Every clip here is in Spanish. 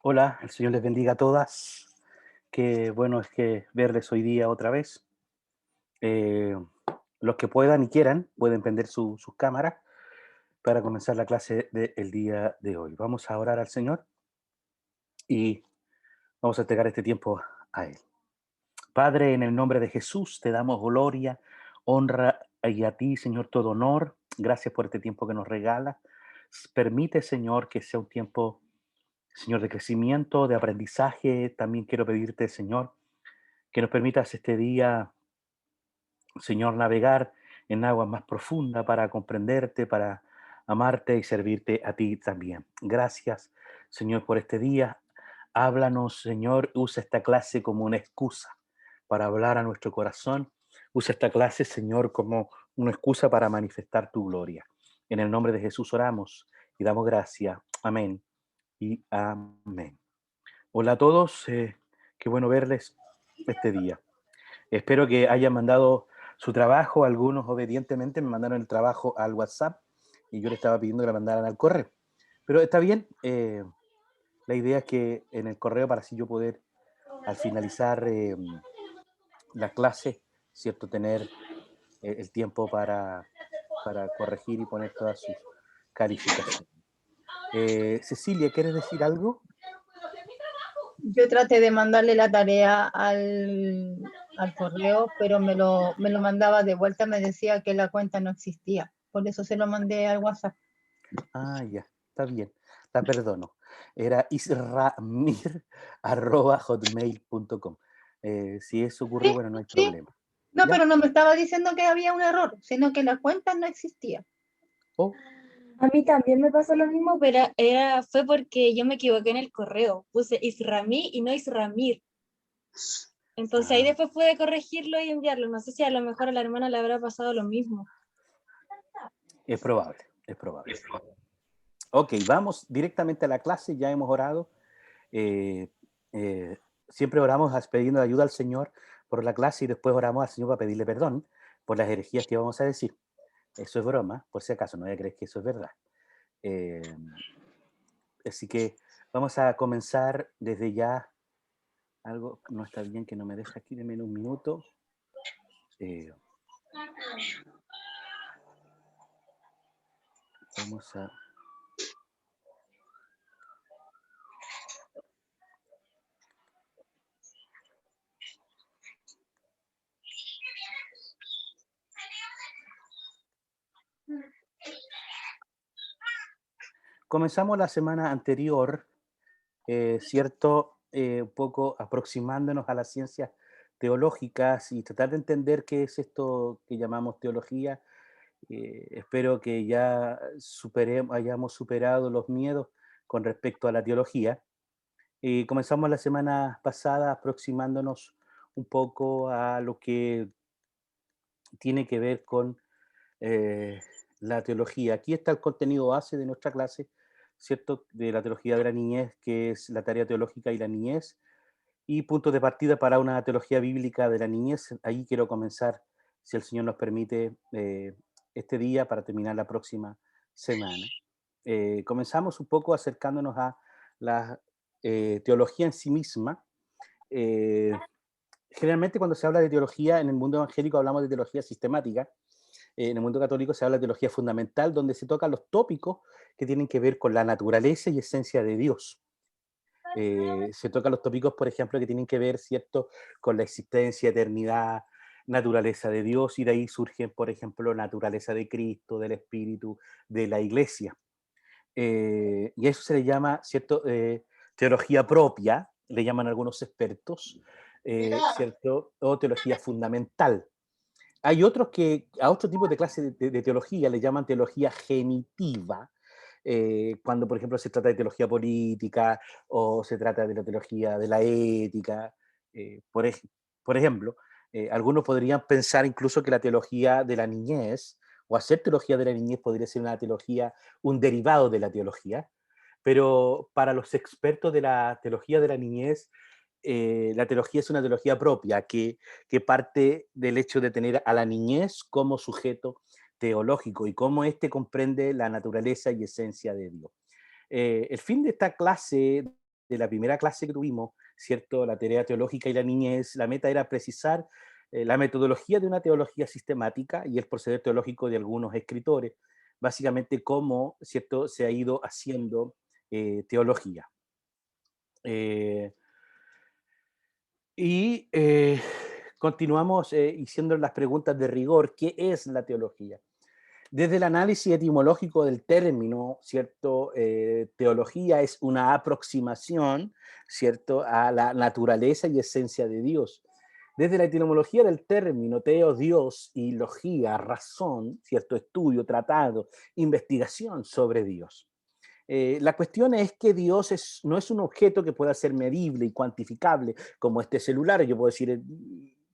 Hola, el Señor les bendiga a todas. Qué bueno es que verles hoy día otra vez. Eh, los que puedan y quieran pueden prender sus cámaras para comenzar la clase del día de hoy. Vamos a orar al Señor y vamos a entregar este tiempo a Él. Padre, en el nombre de Jesús te damos gloria, honra y a ti, Señor, todo honor. Gracias por este tiempo que nos regala. Permite, Señor, que sea un tiempo, Señor, de crecimiento, de aprendizaje. También quiero pedirte, Señor, que nos permitas este día, Señor, navegar en aguas más profundas para comprenderte, para amarte y servirte a ti también. Gracias, Señor, por este día. Háblanos, Señor. Usa esta clase como una excusa para hablar a nuestro corazón. Usa esta clase, Señor, como una excusa para manifestar tu gloria. En el nombre de Jesús oramos y damos gracias. Amén y amén. Hola a todos. Qué bueno verles este día. Espero que hayan mandado su trabajo. Algunos obedientemente me mandaron el trabajo al WhatsApp y yo le estaba pidiendo que la mandaran al correo. Pero está bien, la idea es que en el correo, para así yo poder al finalizar la clase, ¿cierto? Tener el tiempo para corregir y poner todas sus calificaciones. Cecilia, ¿quieres decir algo? Yo traté de mandarle la tarea al correo, pero me lo mandaba de vuelta, me decía que la cuenta no existía. Por eso se lo mandé al WhatsApp. Ah, ya, está bien, la perdono. Era isramir@hotmail.com. Si eso ocurre, Sí, bueno, no hay sí. problema. No, ¿Ya? pero no me estaba diciendo que había un error, sino que la cuenta no existía. Oh, A mí también me pasó lo mismo, pero fue porque yo me equivoqué en el correo. Puse Isramí y no Isramir. Entonces ahí ah, después pude corregirlo y enviarlo. No sé si a lo mejor a la hermana le habrá pasado lo mismo. es probable, es probable. Ok, vamos directamente a la clase, ya hemos orado. Eh, eh, Siempre oramos pidiendo ayuda al Señor por la clase y después oramos al Señor para pedirle perdón por las herejías que vamos a decir. Eso es broma, por si acaso, no voy a creer que eso es verdad. Eh, Así que vamos a comenzar desde ya. Algo no está bien que no me deja aquí, deme un minuto. Eh, Vamos a... Comenzamos la semana anterior, ¿cierto? Un poco aproximándonos a las ciencias teológicas y tratar de entender qué es esto que llamamos teología. Espero que ya hayamos superado los miedos con respecto a la teología. Comenzamos la semana pasada aproximándonos un poco a lo que tiene que ver con eh, la teología. Aquí está el contenido base de nuestra clase, ¿cierto? De la teología de la niñez, que es la tarea teológica y la niñez, y puntos de partida para una teología bíblica de la niñez. Ahí quiero comenzar, si el Señor nos permite, este día para terminar la próxima semana. Comenzamos un poco acercándonos a la teología en sí misma. Eh, Generalmente cuando se habla de teología en el mundo evangélico hablamos de teología sistemática. En el mundo católico se habla de teología fundamental, donde se tocan los tópicos que tienen que ver con la naturaleza y esencia de Dios. Se tocan los tópicos, por ejemplo, que tienen que ver, ¿cierto?, con la existencia, eternidad, naturaleza de Dios, y de ahí surgen, por ejemplo, naturaleza de Cristo, del Espíritu, de la Iglesia. Y a eso se le llama, ¿cierto?, teología propia, le llaman algunos expertos, ¿cierto?, o teología fundamental. Hay otros que a otro tipo de clase de teología le llaman teología genitiva, cuando, por ejemplo, se trata de teología política o se trata de la teología de la ética. eh, por, ej- por ejemplo, algunos podrían pensar incluso que la teología de la niñez o hacer teología de la niñez podría ser una teología, un derivado de la teología, pero para los expertos de la teología de la niñez, la teología es una teología propia que parte del hecho de tener a la niñez como sujeto teológico y cómo éste comprende la naturaleza y esencia de Dios. El fin de esta clase de la primera clase que tuvimos, ¿cierto? La tarea teológica y la niñez, la meta era precisar la metodología de una teología sistemática y el proceder teológico de algunos escritores, básicamente cómo, ¿cierto?, se ha ido haciendo teología. Eh, y continuamos haciendo las preguntas de rigor. ¿Qué es la teología? Desde el análisis etimológico del término, ¿cierto? Teología es una aproximación, ¿cierto?, a la naturaleza y esencia de Dios. Desde la etimología del término teo, Dios, y logía, razón, ¿cierto?, estudio, tratado, investigación sobre Dios. La cuestión es que Dios no es un objeto que pueda ser medible y cuantificable, como este celular. Yo puedo decir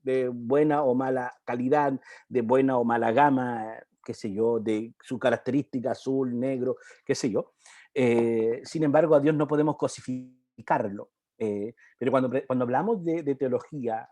de buena o mala calidad, de buena o mala gama, qué sé yo, de su característica azul, negro, qué sé yo. Sin embargo, a Dios no podemos cosificarlo. Pero cuando hablamos de teología,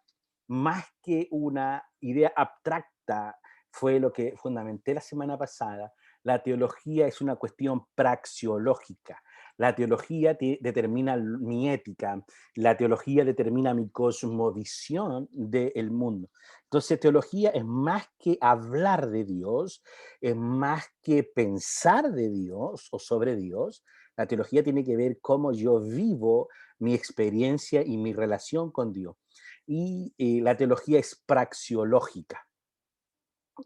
más que una idea abstracta, fue lo que fundamenté la semana pasada. La teología es una cuestión praxeológica. La teología determina mi ética, la teología determina mi cosmovisión del mundo. Entonces, teología es más que hablar de Dios, es más que pensar de Dios o sobre Dios. La teología tiene que ver cómo yo vivo mi experiencia y mi relación con Dios. Y la teología es praxeológica,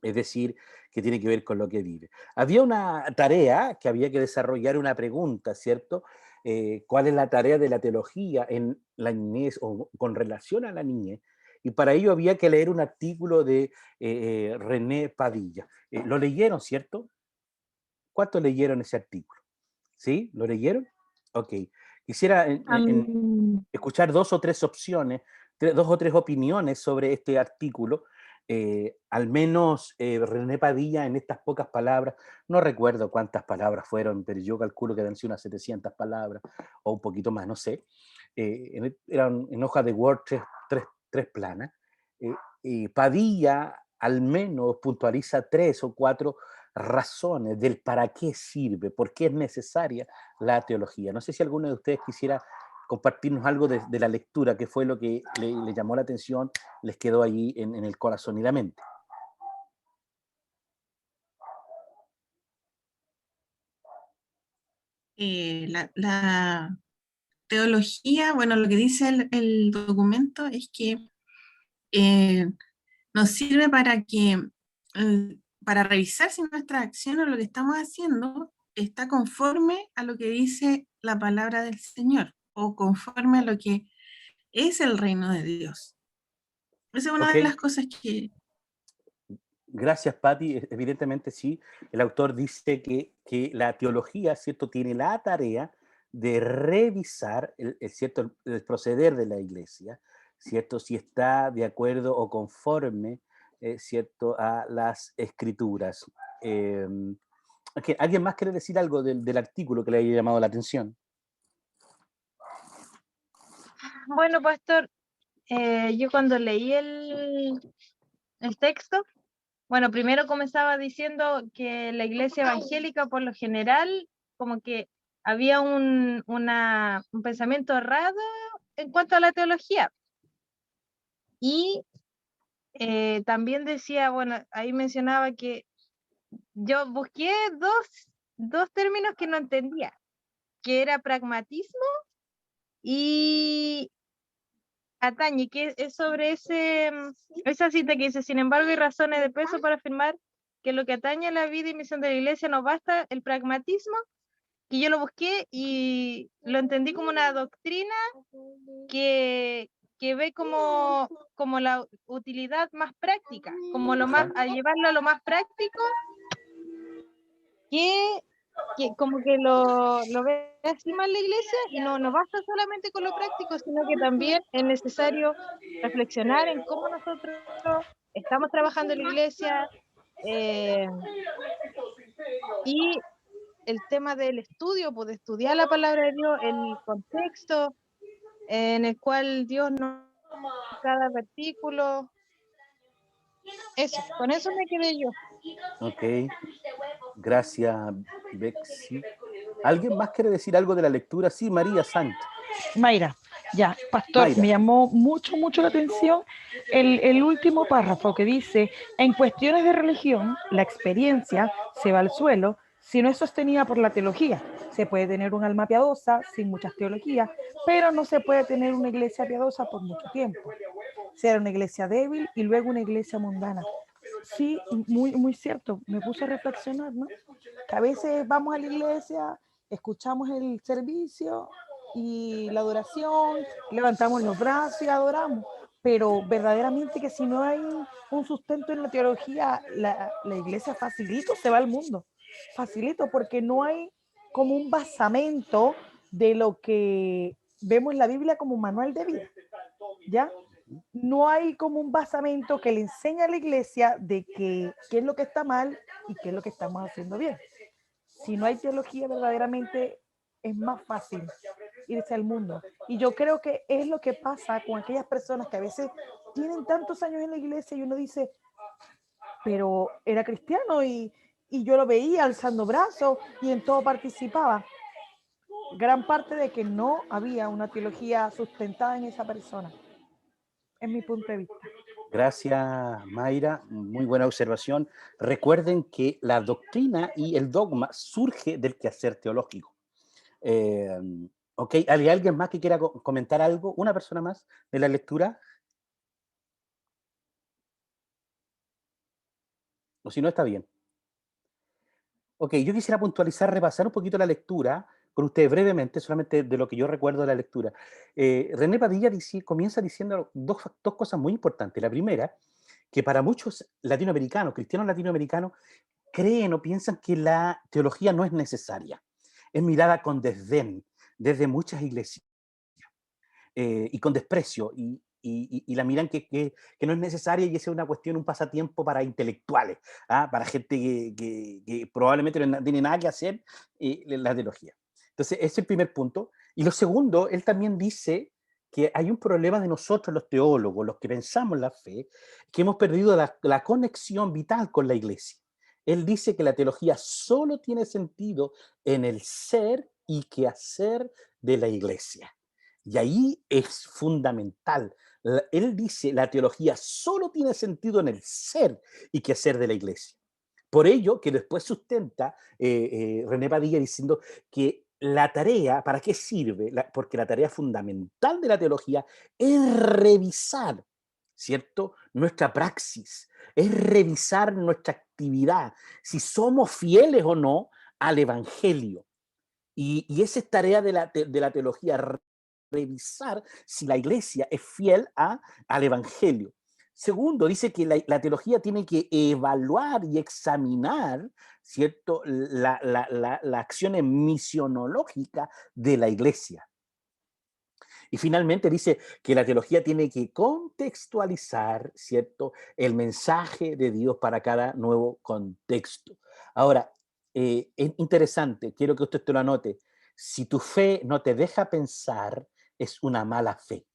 es decir, que tiene que ver con lo que vive. Había una tarea que había que desarrollar, una pregunta, ¿cierto? ¿Cuál es la tarea de la teología en la niñez o con relación a la niñez? Y para ello había que leer un artículo de René Padilla. ¿Lo leyeron, cierto? ¿Cuántos leyeron ese artículo? ¿Sí? ¿Lo leyeron? Ok. Quisiera escuchar dos o tres opciones, dos o tres opiniones sobre este artículo. Al menos René Padilla, en estas pocas palabras, no recuerdo cuántas palabras fueron, pero yo calculo que deben ser unas 700 palabras o un poquito más, no sé. Eran en hoja de Word tres planas. Y Padilla al menos puntualiza 3 o 4 razones del para qué sirve, por qué es necesaria la teología. No sé si alguno de ustedes quisiera compartirnos algo de la lectura, que fue lo que le llamó la atención, les quedó allí en el corazón y la mente. La teología, bueno, lo que dice el documento es que nos sirve para revisar si nuestra acción o lo que estamos haciendo está conforme a lo que dice la palabra del Señor o conforme a lo que es el reino de Dios. Esa es una de las cosas que... Gracias, Patti. Evidentemente sí, el autor dice que la teología, ¿cierto?, tiene la tarea de revisar ¿cierto?, el proceder de la iglesia, ¿cierto?, si está de acuerdo o conforme, ¿cierto?, a las escrituras. ¿Alguien más quiere decir algo del artículo que le haya llamado la atención? Bueno, pastor, yo cuando leí el texto, bueno, primero comenzaba diciendo que la iglesia evangélica por lo general como que había un pensamiento errado en cuanto a la teología. Y también decía, bueno, ahí mencionaba que yo busqué dos términos que no entendía, que era pragmatismo y atañe, que es sobre esa cita que dice: sin embargo, hay razones de peso para afirmar que lo que atañe a la vida y misión de la iglesia no basta el pragmatismo, que yo lo busqué y lo entendí como una doctrina que ve como la utilidad más práctica, como lo más, al llevarlo a lo más práctico, que como que lo ve así más la iglesia, y no basta solamente con lo práctico, sino que también es necesario reflexionar en cómo nosotros estamos trabajando en la iglesia, y el tema del estudio, pues de estudiar la palabra de Dios, el contexto en el cual Dios nos cada versículo. Eso, con eso me quedé yo. Ok, gracias, Bexi. ¿Alguien más quiere decir algo de la lectura? Sí, María Sánchez. Mayra, ya, pastor, Mayra. me llamó mucho la atención el último párrafo que dice, en cuestiones de religión, la experiencia se va al suelo si no es sostenida por la teología. Se puede tener un alma piadosa sin muchas teologías, pero no se puede tener una iglesia piadosa por mucho tiempo. Será una iglesia débil y luego una iglesia mundana. Sí, muy cierto, me puse a reflexionar, ¿no? Que a veces vamos a la iglesia, escuchamos el servicio y la adoración, levantamos los brazos y adoramos, pero verdaderamente que si no hay un sustento en la teología, la iglesia facilito se va al mundo, facilito, porque no hay como un basamento de lo que vemos en la Biblia como un manual de vida, ¿ya? No hay como un basamento que le enseñe a la iglesia de qué es lo que está mal y qué es lo que estamos haciendo bien. Si no hay teología, verdaderamente es más fácil irse al mundo. Y yo creo que es lo que pasa con aquellas personas que a veces tienen tantos años en la iglesia y uno dice, pero era cristiano y yo lo veía alzando brazos y en todo participaba. Gran parte de que no había una teología sustentada en esa persona. Es mi punto de vista. Gracias, Mayra. Muy buena observación. Recuerden que la doctrina y el dogma surge del quehacer teológico. Ok, ¿hay alguien más que quiera comentar algo? ¿Una persona más de la lectura? O si no, está bien. Ok, yo quisiera puntualizar, repasar un poquito la lectura con ustedes brevemente, solamente de lo que yo recuerdo de la lectura. René Padilla comienza diciendo dos cosas muy importantes. La primera, que para muchos latinoamericanos, cristianos latinoamericanos, creen o piensan que la teología no es necesaria. Es mirada con desdén desde muchas iglesias y con desprecio, y la miran que no es necesaria y es una cuestión, un pasatiempo para intelectuales, para gente que probablemente no tiene nada que hacer la teología. Entonces, ese es el primer punto. Y lo segundo, él también dice que hay un problema de nosotros los teólogos, los que pensamos la fe, que hemos perdido la conexión vital con la iglesia. Él dice que la teología solo tiene sentido en el ser y quehacer de la iglesia. Y ahí es fundamental. Él dice, la teología solo tiene sentido en el ser y quehacer de la iglesia. Por ello, que después sustenta René Padilla diciendo que la tarea, ¿para qué sirve? Porque la tarea fundamental de la teología es revisar, ¿cierto? Nuestra praxis, es revisar nuestra actividad, si somos fieles o no al Evangelio. Y esa es tarea de la teología, revisar si la iglesia es fiel al Evangelio. Segundo, dice que la teología tiene que evaluar y examinar, ¿cierto?, la acción misionológica de la iglesia. Y finalmente dice que la teología tiene que contextualizar, ¿cierto?, el mensaje de Dios para cada nuevo contexto. Ahora, es interesante, quiero que usted te lo anote. Si tu fe no te deja pensar, es una mala fe.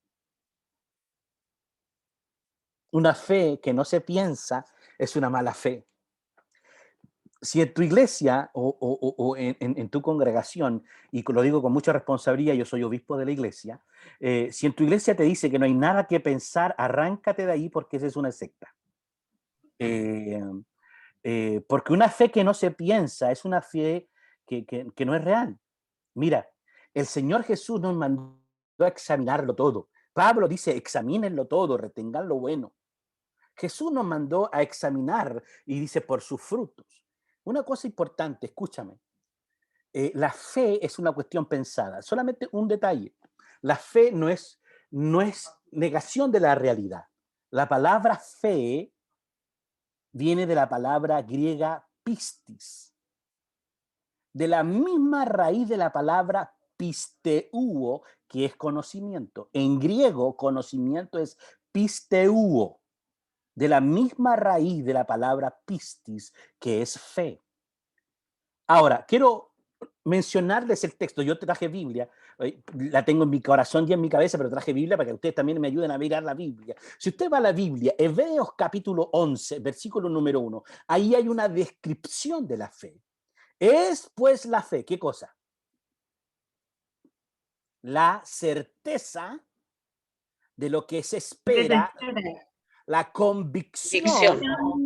Una fe que no se piensa es una mala fe. Si en tu iglesia o en tu congregación, y lo digo con mucha responsabilidad, yo soy obispo de la iglesia, si en tu iglesia te dice que no hay nada que pensar, arráncate de ahí porque esa es una secta. Porque una fe que no se piensa es una fe que no es real. Mira, el Señor Jesús nos mandó a examinarlo todo. Pablo dice, examínenlo todo, retengan lo bueno. Jesús nos mandó a examinar y dice, por sus frutos. Una cosa importante, escúchame. La fe es una cuestión pensada. Solamente un detalle. La fe no es negación de la realidad. La palabra fe viene de la palabra griega pistis, de la misma raíz de la palabra pisteuo, que es conocimiento. En griego, conocimiento es pisteuo, de la misma raíz de la palabra pistis, que es fe. Ahora, quiero mencionarles el texto. Yo traje Biblia, la tengo en mi corazón y en mi cabeza, pero traje Biblia para que ustedes también me ayuden a mirar la Biblia. Si usted va a la Biblia, Hebreos capítulo 11, versículo número 1, ahí hay una descripción de la fe. Es pues la fe, ¿qué cosa? la certeza de lo que se espera, la convicción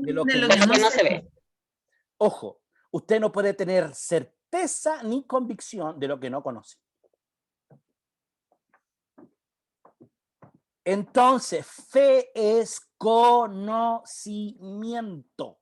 de lo que no se ve. Ojo, usted no puede tener certeza ni convicción de lo que no conoce. Entonces, fe es conocimiento.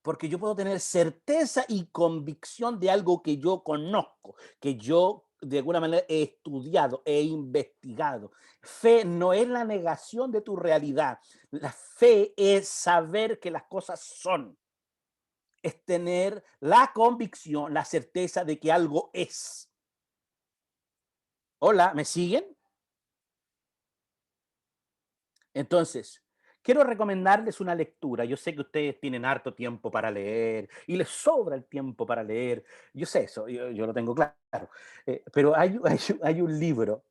Porque yo puedo tener certeza y convicción de algo que yo conozco, que yo de alguna manera he estudiado, he investigado. Fe no es la negación de tu realidad. La fe es saber que las cosas son. Es tener la convicción, la certeza de que algo es. Hola, ¿me siguen? Entonces, quiero recomendarles una lectura. Yo sé que ustedes tienen harto tiempo para leer y les sobra el tiempo para leer. Yo sé eso, yo lo tengo claro. Pero hay un libro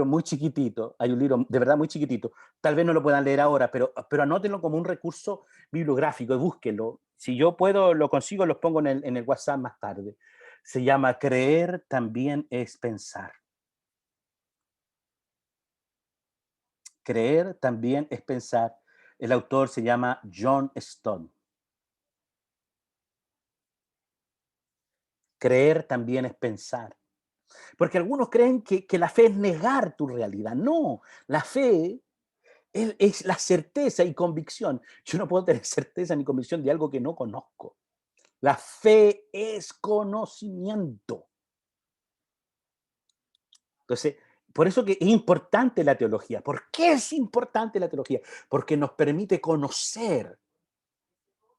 muy chiquitito, hay un libro de verdad muy chiquitito. Tal vez no lo puedan leer ahora, pero anótenlo como un recurso bibliográfico y búsquenlo. Si yo puedo, lo consigo, los pongo en el WhatsApp más tarde. Se llama Creer también es pensar. Creer también es pensar. El autor se llama John Stone. Creer también es pensar. Porque algunos creen que la fe es negar tu realidad. No, la fe es la certeza y convicción. Yo no puedo tener certeza ni convicción de algo que no conozco. La fe es conocimiento. Entonces, por eso que es importante la teología. ¿Por qué es importante la teología? Porque nos permite conocer,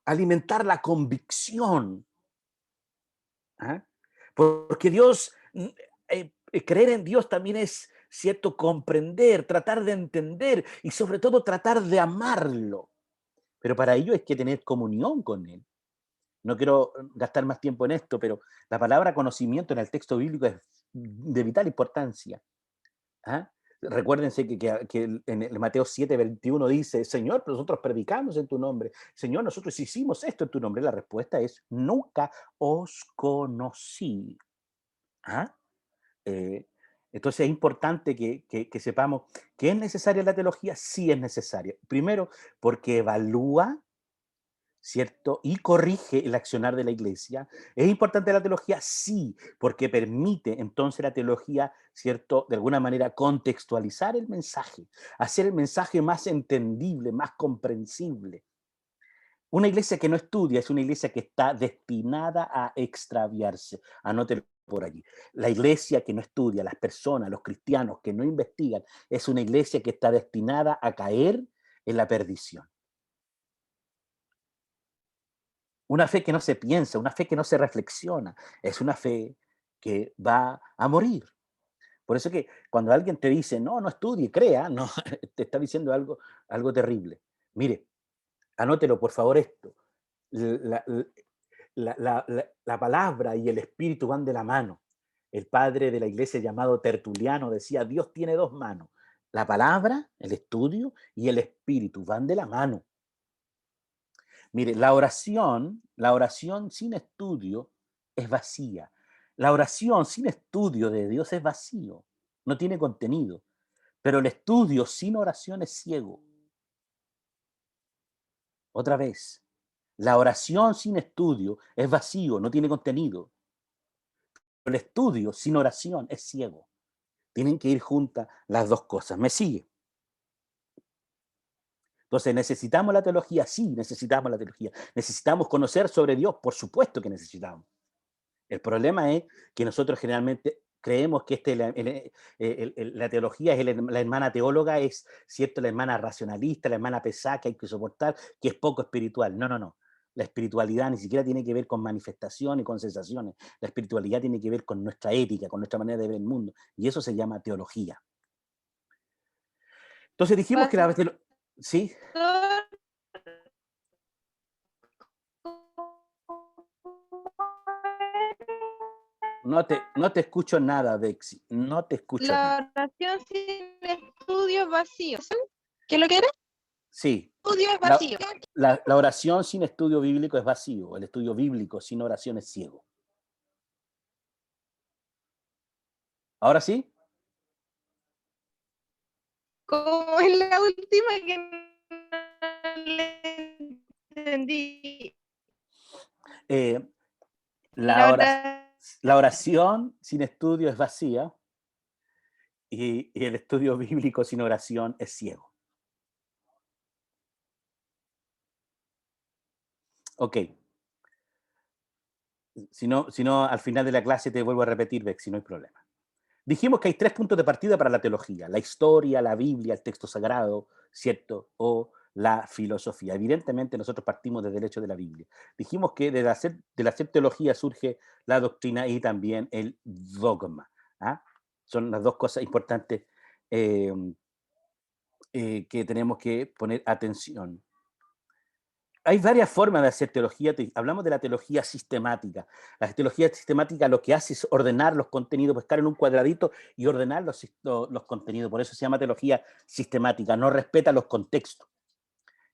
alimentar la convicción. ¿Ah? Porque Dios, creer en Dios también es, ¿cierto?, comprender, tratar de entender y sobre todo tratar de amarlo. Pero para ello hay que tener comunión con Él. No quiero gastar más tiempo en esto, pero la palabra conocimiento en el texto bíblico es de vital importancia. ¿Ah? Recuérdense que en el Mateo 7:21 dice, Señor, nosotros predicamos en tu nombre. Señor, nosotros hicimos esto en tu nombre. La respuesta es, nunca os conocí. ¿Ah? Entonces es importante que sepamos que es necesaria la teología. Sí es necesaria. Primero, porque evalúa, ¿cierto? Y corrige el accionar de la iglesia. ¿Es importante la teología? Sí, porque permite entonces la teología, ¿cierto? De alguna manera contextualizar el mensaje, hacer el mensaje más entendible, más comprensible. Una iglesia que no estudia es una iglesia que está destinada a extraviarse. Anótelo por allí. La iglesia que no estudia, las personas, los cristianos que no investigan, es una iglesia que está destinada a caer en la perdición. Una fe que no se piensa, una fe que no se reflexiona, es una fe que va a morir. Por eso que cuando alguien te dice, no estudie, crea, no, te está diciendo algo terrible. Mire, anótelo por favor esto. La palabra y el espíritu van de la mano. El padre de la iglesia llamado Tertuliano decía, Dios tiene dos manos. La palabra, el estudio y el espíritu van de la mano. Mire, la oración sin estudio es vacía. La oración sin estudio de Dios es vacío, no tiene contenido. Pero el estudio sin oración es ciego. Otra vez, la oración sin estudio es vacío, no tiene contenido. Pero el estudio sin oración es ciego. Tienen que ir juntas las dos cosas. ¿Me sigue? Entonces, ¿necesitamos la teología? Sí, necesitamos la teología. ¿Necesitamos conocer sobre Dios? Por supuesto que necesitamos. El problema es que nosotros generalmente creemos que la teología es la hermana teóloga, es cierto, la hermana racionalista, la hermana pesada que hay que soportar, que es poco espiritual. No. La espiritualidad ni siquiera tiene que ver con manifestaciones y con sensaciones. La espiritualidad tiene que ver con nuestra ética, con nuestra manera de ver el mundo. Y eso se llama teología. Entonces dijimos que la teología... ¿Sí? No te escucho nada, Bexi. No te escucho nada. La oración sin estudio es vacío. ¿Qué es lo que era? Sí. Estudio es vacío. La oración sin estudio bíblico es vacío. El estudio bíblico sin oración es ciego. ¿Ahora sí? ¿Cómo es la última que no le entendí? La oración sin estudio es vacía y el estudio bíblico sin oración es ciego. Ok. Si no, al final de la clase te vuelvo a repetir, Bex, si no hay problema. Dijimos que hay 3 puntos de partida para la teología: la historia, la Biblia, el texto sagrado, ¿cierto? O la filosofía. Evidentemente nosotros partimos desde el hecho de la Biblia. Dijimos que de la hacer teología surge la doctrina y también el dogma. ¿Ah? Son las dos cosas importantes que tenemos que poner atención. Hay varias formas de hacer teología. Hablamos de la teología sistemática. La teología sistemática lo que hace es ordenar los contenidos, buscar en un cuadradito y ordenar los contenidos. Por eso se llama teología sistemática. No respeta los contextos.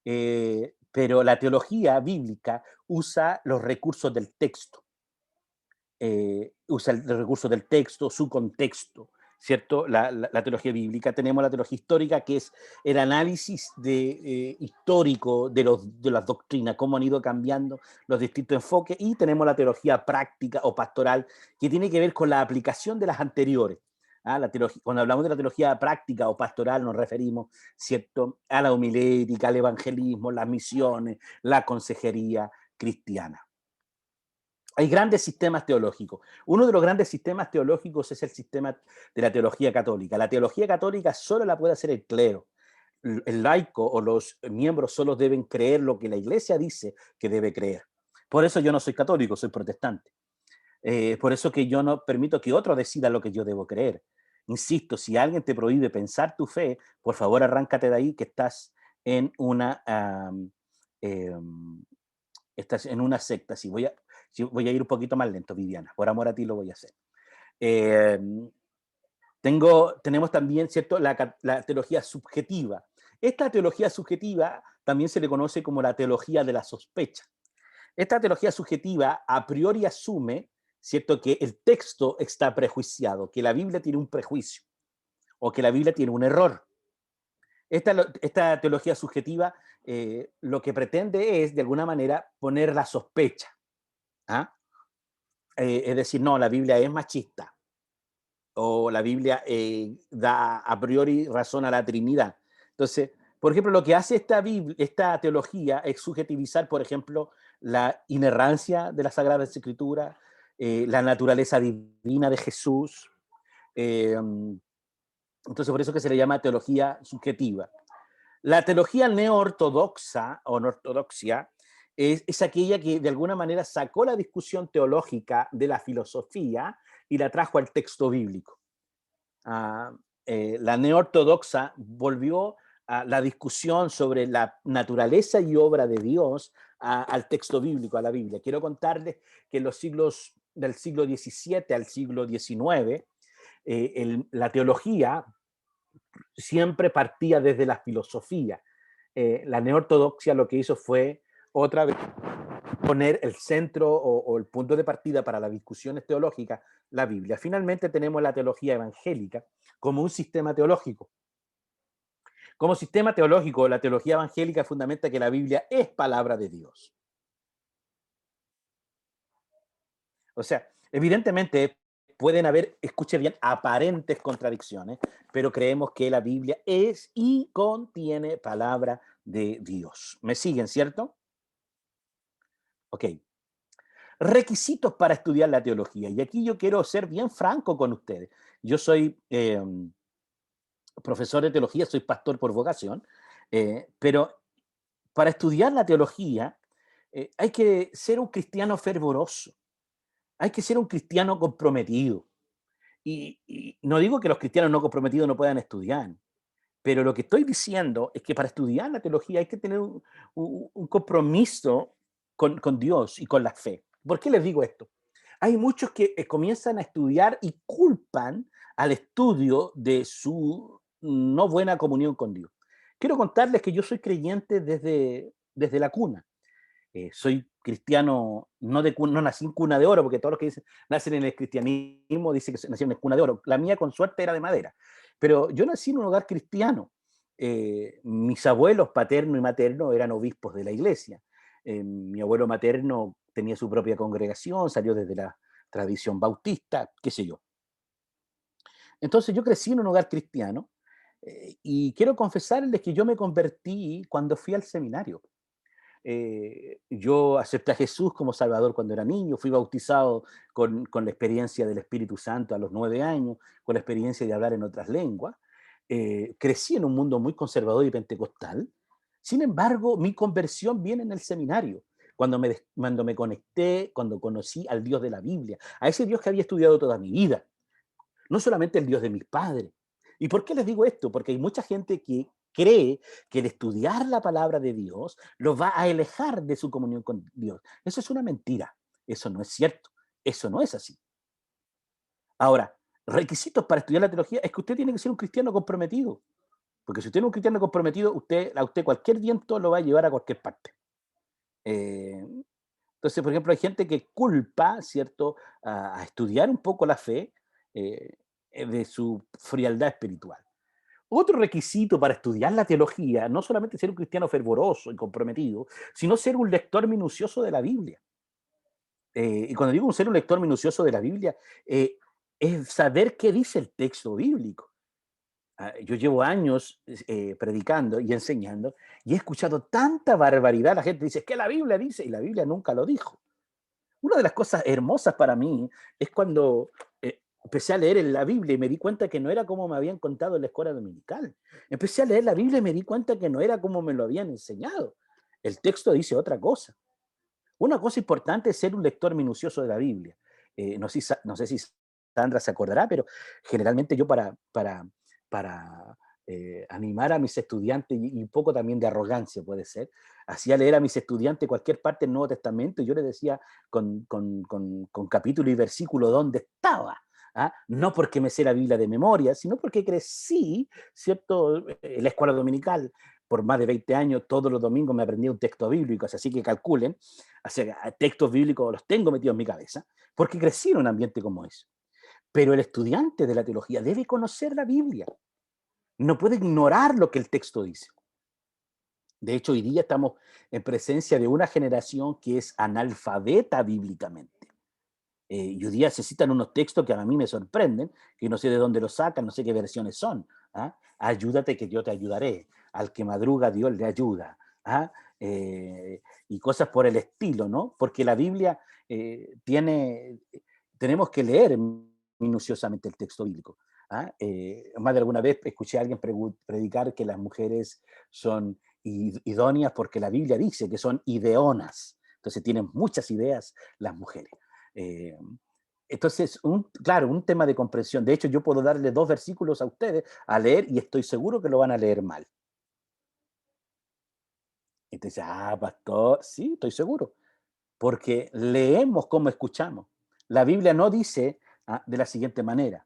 Pero la teología bíblica usa los recursos del texto. Usa el recurso del texto, su contexto, ¿cierto? La teología bíblica. Tenemos la teología histórica, que es el análisis histórico de las doctrinas, cómo han ido cambiando los distintos enfoques, y tenemos la teología práctica o pastoral, que tiene que ver con la aplicación de las anteriores. Cuando hablamos de la teología práctica o pastoral nos referimos, ¿cierto?, a la homilética, al evangelismo, las misiones, la consejería cristiana. Hay grandes sistemas teológicos. Uno de los grandes sistemas teológicos es el sistema de la teología católica. La teología católica solo la puede hacer el clero. El laico o los miembros solo deben creer lo que la iglesia dice que debe creer. Por eso yo no soy católico, soy protestante. Por eso que yo no permito que otro decida lo que yo debo creer. Insisto, si alguien te prohíbe pensar tu fe, por favor arráncate de ahí, que estás en una secta. Si voy a ir un poquito más lento, Viviana, por amor a ti lo voy a hacer. Tenemos también, ¿cierto?, la teología subjetiva. Esta teología subjetiva también se le conoce como la teología de la sospecha. Esta teología subjetiva a priori asume, ¿cierto?, que el texto está prejuiciado, que la Biblia tiene un prejuicio o que la Biblia tiene un error. Esta teología subjetiva lo que pretende es, de alguna manera, poner la sospecha. Es decir, no, la Biblia es machista, o la Biblia da a priori razón a la Trinidad. Entonces, por ejemplo, lo que hace esta teología es subjetivizar, por ejemplo, la inerrancia de las Sagradas Escrituras, la naturaleza divina de Jesús. Entonces, por eso que se le llama teología subjetiva. La teología neoortodoxa o ortodoxia es aquella que de alguna manera sacó la discusión teológica de la filosofía y la trajo al texto bíblico. La neoortodoxa volvió a la discusión sobre la naturaleza y obra de Dios al texto bíblico, a la Biblia. Quiero contarles que en los siglos del siglo XVII al siglo XIX, la teología siempre partía desde la filosofía. La neoortodoxia lo que hizo fue otra vez poner el centro o el punto de partida para las discusiones teológicas, la Biblia. Finalmente tenemos la teología evangélica como un sistema teológico. Como sistema teológico, la teología evangélica fundamenta que la Biblia es palabra de Dios. O sea, evidentemente pueden haber, escuche bien, aparentes contradicciones, pero creemos que la Biblia es y contiene palabra de Dios. ¿Me siguen, cierto? Ok. Requisitos para estudiar la teología. Y aquí yo quiero ser bien franco con ustedes. Yo soy profesor de teología, soy pastor por vocación, pero para estudiar la teología hay que ser un cristiano fervoroso, hay que ser un cristiano comprometido. Y no digo que los cristianos no comprometidos no puedan estudiar, pero lo que estoy diciendo es que para estudiar la teología hay que tener un compromiso con Dios y con la fe. ¿Por qué les digo esto? Hay muchos que comienzan a estudiar y culpan al estudio de su no buena comunión con Dios. Quiero contarles que yo soy creyente desde la cuna. Soy cristiano, no nací en cuna de oro, porque todos los que dicen, nacen en el cristianismo dicen que nacieron en cuna de oro. La mía, con suerte, era de madera. Pero yo nací en un hogar cristiano. Mis abuelos paterno y materno eran obispos de la iglesia. Mi abuelo materno tenía su propia congregación, salió desde la tradición bautista, qué sé yo. Entonces yo crecí en un hogar cristiano y quiero confesarles que yo me convertí cuando fui al seminario. Yo acepté a Jesús como Salvador cuando era niño, fui bautizado con la experiencia del Espíritu Santo a los 9 años, con la experiencia de hablar en otras lenguas. Crecí en un mundo muy conservador y pentecostal. Sin embargo, mi conversión viene en el seminario, cuando me conecté, cuando conocí al Dios de la Biblia, a ese Dios que había estudiado toda mi vida, no solamente el Dios de mis padres. ¿Y por qué les digo esto? Porque hay mucha gente que cree que el estudiar la palabra de Dios los va a alejar de su comunión con Dios. Eso es una mentira. Eso no es cierto. Eso no es así. Ahora, requisitos para estudiar la teología es que usted tiene que ser un cristiano comprometido. Porque si usted no es un cristiano comprometido, a usted cualquier viento lo va a llevar a cualquier parte. Entonces, por ejemplo, hay gente que culpa, ¿cierto?, a estudiar un poco la fe de su frialdad espiritual. Otro requisito para estudiar la teología, no solamente ser un cristiano fervoroso y comprometido, sino ser un lector minucioso de la Biblia. Y cuando digo ser un lector minucioso de la Biblia, es saber qué dice el texto bíblico. Yo llevo años predicando y enseñando y he escuchado tanta barbaridad. La gente dice, es que la Biblia dice, y la Biblia nunca lo dijo. Una de las cosas hermosas para mí es cuando empecé a leer en la Biblia y me di cuenta que no era como me habían contado en la escuela dominical. Empecé a leer la Biblia y me di cuenta que no era como me lo habían enseñado. El texto dice otra cosa. Una cosa importante es ser un lector minucioso de la Biblia. No sé si Sandra se acordará, pero generalmente yo para animar a mis estudiantes y un poco también de arrogancia puede ser, hacía leer a mis estudiantes cualquier parte del Nuevo Testamento y yo les decía con capítulo y versículo dónde estaba. ¿Ah? No porque me sé la Biblia de memoria, sino porque crecí, ¿cierto?, en la escuela dominical. Por más de 20 años, todos los domingos me aprendí un texto bíblico, así que calculen, o sea, textos bíblicos los tengo metidos en mi cabeza, porque crecí en un ambiente como ese. Pero el estudiante de la teología debe conocer la Biblia. No puede ignorar lo que el texto dice. De hecho, hoy día estamos en presencia de una generación que es analfabeta bíblicamente. Y hoy día se citan unos textos que a mí me sorprenden, que no sé de dónde los sacan, no sé qué versiones son. ¿Ah? Ayúdate que yo te ayudaré. Al que madruga Dios le ayuda. ¿Ah? Y cosas por el estilo, ¿no? Porque la Biblia tenemos que leer minuciosamente el texto bíblico. ¿Ah? Más de alguna vez escuché a alguien predicar que las mujeres son idóneas porque la Biblia dice que son ideonas. Entonces tienen muchas ideas las mujeres. Entonces, claro, un tema de comprensión. De hecho, yo puedo darle 2 versículos a ustedes a leer y estoy seguro que lo van a leer mal. Entonces, pastor, sí, estoy seguro. Porque leemos como escuchamos. La Biblia no dice de la siguiente manera.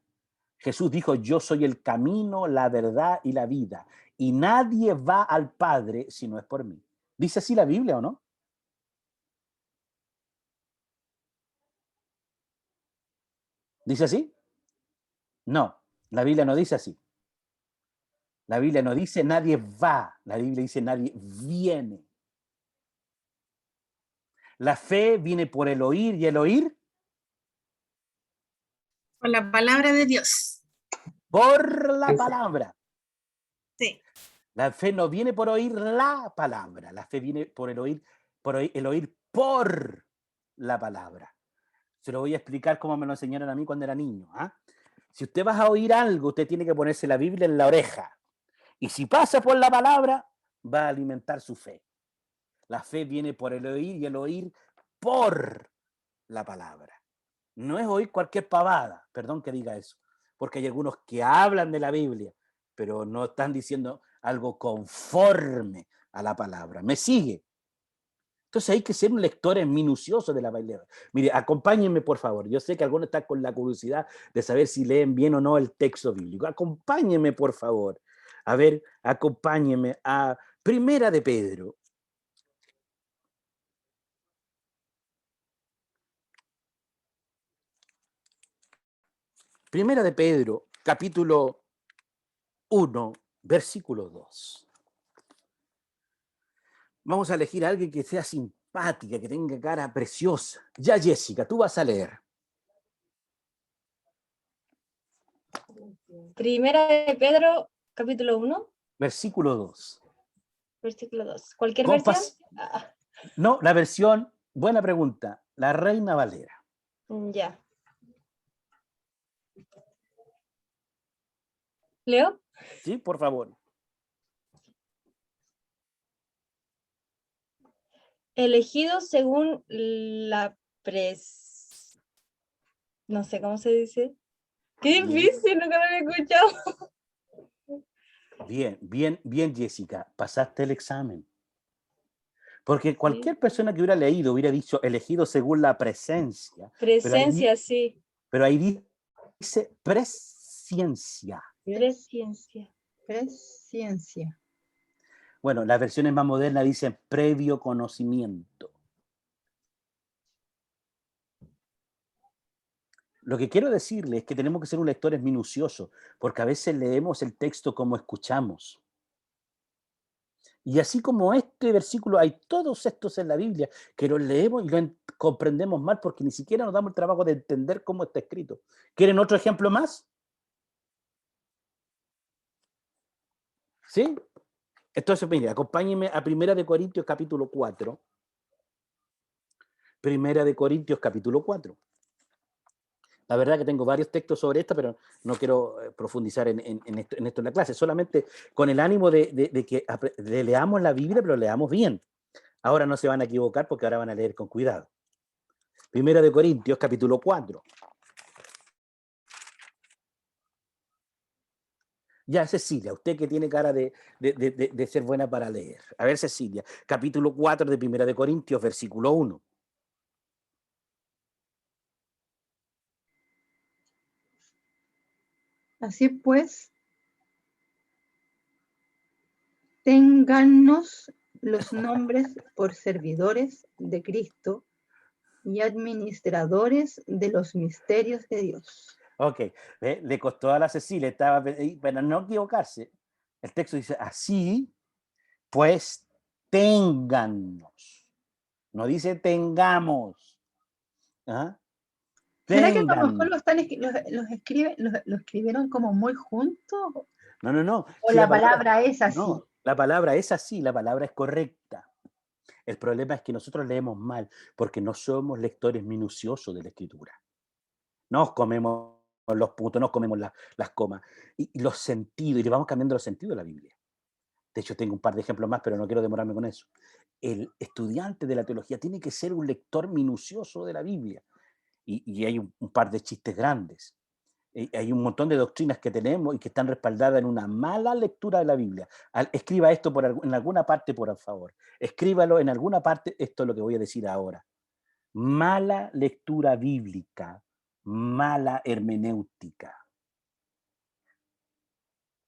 Jesús dijo, yo soy el camino, la verdad y la vida. Y nadie va al Padre si no es por mí. ¿Dice así la Biblia o no? ¿Dice así? No, la Biblia no dice así. La Biblia no dice nadie va, la Biblia dice nadie viene. La fe viene por el oír y el oír. Por la palabra de Dios. Por la palabra. Sí. La fe no viene por oír la palabra, la fe viene por el oír por la palabra. Se lo voy a explicar como me lo enseñaron a mí cuando era niño. Si usted va a oír algo, usted tiene que ponerse la Biblia en la oreja. Y si pasa por la palabra, va a alimentar su fe. La fe viene por el oír y el oír por la palabra. No es oír cualquier pavada, perdón que diga eso, porque hay algunos que hablan de la Biblia, pero no están diciendo algo conforme a la palabra. ¿Me sigue? Entonces hay que ser un lector minucioso de la Biblia. Mire, acompáñenme por favor. Yo sé que algunos están con la curiosidad de saber si leen bien o no el texto bíblico. Acompáñenme por favor. A ver, acompáñenme a Primera de Pedro. Primera de Pedro, capítulo 1, versículo 2. Vamos a elegir a alguien que sea simpática, que tenga cara preciosa. Ya, Jessica, tú vas a leer. Primera de Pedro, capítulo 1, Versículo 2. versículo 2. ¿Cualquier Compas- versión? Ah, No, la versión, buena pregunta, la Reina Valera. ya. ¿Leo? ¿Sí? Por favor. Elegido según la no sé cómo se dice. Qué difícil, nunca lo había escuchado. Bien, Jessica, pasaste el examen. Porque cualquier persona que hubiera leído hubiera dicho elegido según la presencia. Presencia, sí. Pero ahí dice presciencia. Presciencia. Presciencia. Bueno, las versiones más modernas dicen previo conocimiento. Lo que quiero decirle es que tenemos que ser un lectores minuciosos, porque a veces leemos el texto como escuchamos. Y así como este versículo, hay todos estos en la Biblia que los leemos y lo comprendemos mal porque ni siquiera nos damos el trabajo de entender cómo está escrito. ¿Quieren otro ejemplo más? ¿Sí? Entonces, mire, acompáñenme a 1 Corintios capítulo 4. 1 Corintios capítulo 4. La verdad que tengo varios textos sobre esto, pero no quiero profundizar en esto en la clase, solamente con el ánimo de que leamos la Biblia, pero leamos bien. Ahora no se van a equivocar porque ahora van a leer con cuidado. 1 Corintios capítulo 4. Ya, Cecilia, usted que tiene cara de ser buena para leer. A ver, Cecilia, capítulo 4 de 1 Corintios, versículo 1. Así pues, téngannos los nombres por servidores de Cristo y administradores de los misterios de Dios. Ok, le costó a la Cecilia, para no equivocarse. El texto dice, así pues téngannos. No dice tengamos. ¿Ah? ¿Será que a lo mejor Téngannos. lo escribieron como muy juntos? No. ¿O Si la palabra es así? No, la palabra es así, la palabra es correcta. El problema es que nosotros leemos mal porque no somos lectores minuciosos de la escritura. Nos comemos los puntos, nos comemos las comas y los sentidos, y le vamos cambiando los sentidos de la Biblia. De hecho, tengo un par de ejemplos más, pero no quiero demorarme con eso. El estudiante de la teología tiene que ser un lector minucioso de la Biblia. Y hay un par de chistes grandes. Hay un montón de doctrinas que tenemos y que están respaldadas en una mala lectura de la Biblia. Escriba esto en alguna parte, por favor. Escríbalo en alguna parte, esto es lo que voy a decir ahora. Mala lectura bíblica, mala hermenéutica.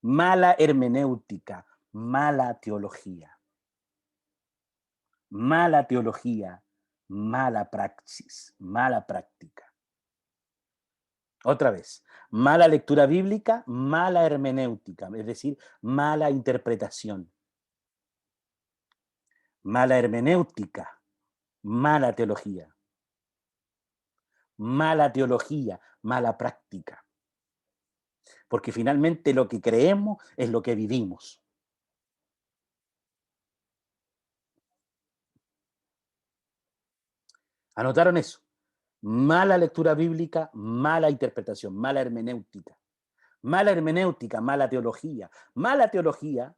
Mala hermenéutica, mala teología. Mala teología, mala praxis, mala práctica. Otra vez, mala lectura bíblica, mala hermenéutica, es decir, mala interpretación. Mala hermenéutica, mala teología. Mala teología, mala práctica. Porque finalmente lo que creemos es lo que vivimos. ¿Anotaron eso? Mala lectura bíblica, mala interpretación, mala hermenéutica. Mala hermenéutica, mala teología. Mala teología,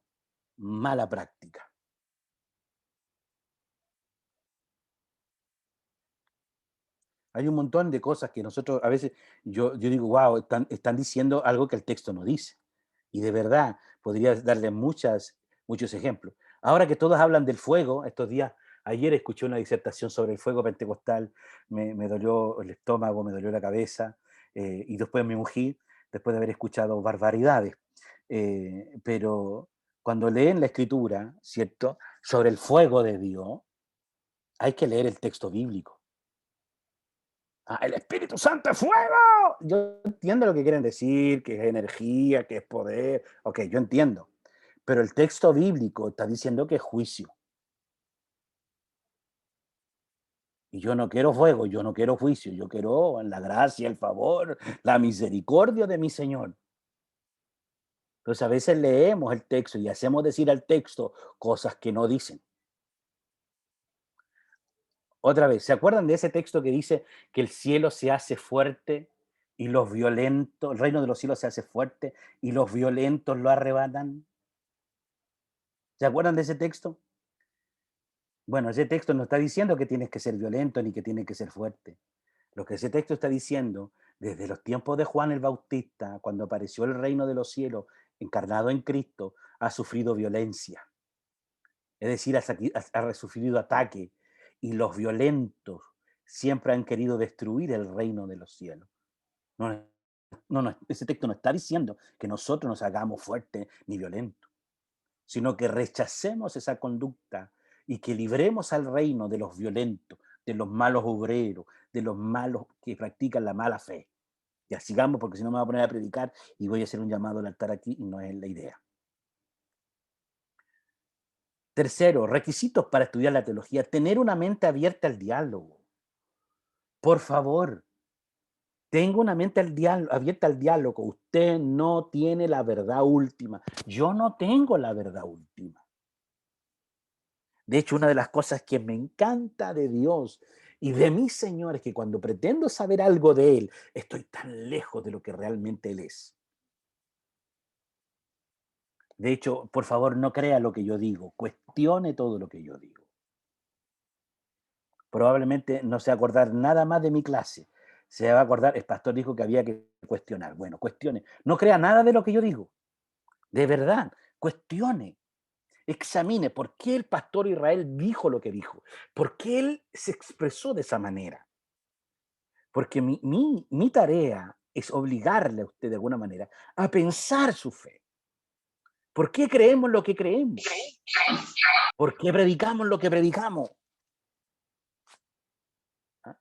mala práctica. Hay un montón de cosas que nosotros, a veces, yo digo, wow, están diciendo algo que el texto no dice. Y de verdad, podría darle muchos ejemplos. Ahora que todos hablan del fuego, estos días, ayer escuché una disertación sobre el fuego pentecostal, me dolió el estómago, me dolió la cabeza, y después me ungí, después de haber escuchado barbaridades. Pero cuando leen la escritura, ¿cierto?, sobre el fuego de Dios, hay que leer el texto bíblico. ¡Ah, el Espíritu Santo es fuego! yo entiendo lo que quieren decir, que es energía, que es poder, ok, yo entiendo, pero el texto bíblico está diciendo que es juicio. Y yo no quiero fuego, yo no quiero juicio, yo quiero la gracia, el favor, la misericordia de mi Señor. Entonces a veces leemos el texto y hacemos decir al texto cosas que no dicen. Otra vez, ¿se acuerdan de ese texto que dice que el cielo se hace fuerte y los violentos, el reino de los cielos se hace fuerte y los violentos lo arrebatan? ¿Se acuerdan de ese texto? Bueno, ese texto no está diciendo que tienes que ser violento ni que tienes que ser fuerte. Lo que ese texto está diciendo, desde los tiempos de Juan el Bautista, cuando apareció el reino de los cielos encarnado en Cristo, ha sufrido violencia. Es decir, ha sufrido ataque. Y los violentos siempre han querido destruir el reino de los cielos. Ese texto no está diciendo que nosotros nos hagamos fuertes ni violentos, sino que rechacemos esa conducta y que libremos al reino de los violentos, de los malos obreros, de los malos que practican la mala fe. Ya sigamos, porque si no me voy a poner a predicar y voy a hacer un llamado al altar aquí y no es la idea. Tercero, requisitos para estudiar la teología: tener una mente abierta al diálogo. Por favor, tenga una mente abierta al diálogo. Usted no tiene la verdad última. Yo no tengo la verdad última. De hecho, una de las cosas que me encanta de Dios y de mi Señor es que cuando pretendo saber algo de Él, estoy tan lejos de lo que realmente Él es. De hecho, por favor, no crea lo que yo digo, cuestione todo lo que yo digo. Probablemente no se va a acordar nada más de mi clase. Se va a acordar, el pastor dijo que había que cuestionar. Bueno, cuestione. No crea nada de lo que yo digo. De verdad, cuestione. Examine por qué el pastor Israel dijo lo que dijo, por qué él se expresó de esa manera. Porque mi tarea es obligarle a usted de alguna manera a pensar su fe. ¿Por qué creemos lo que creemos? ¿Por qué predicamos lo que predicamos? ¿Ah?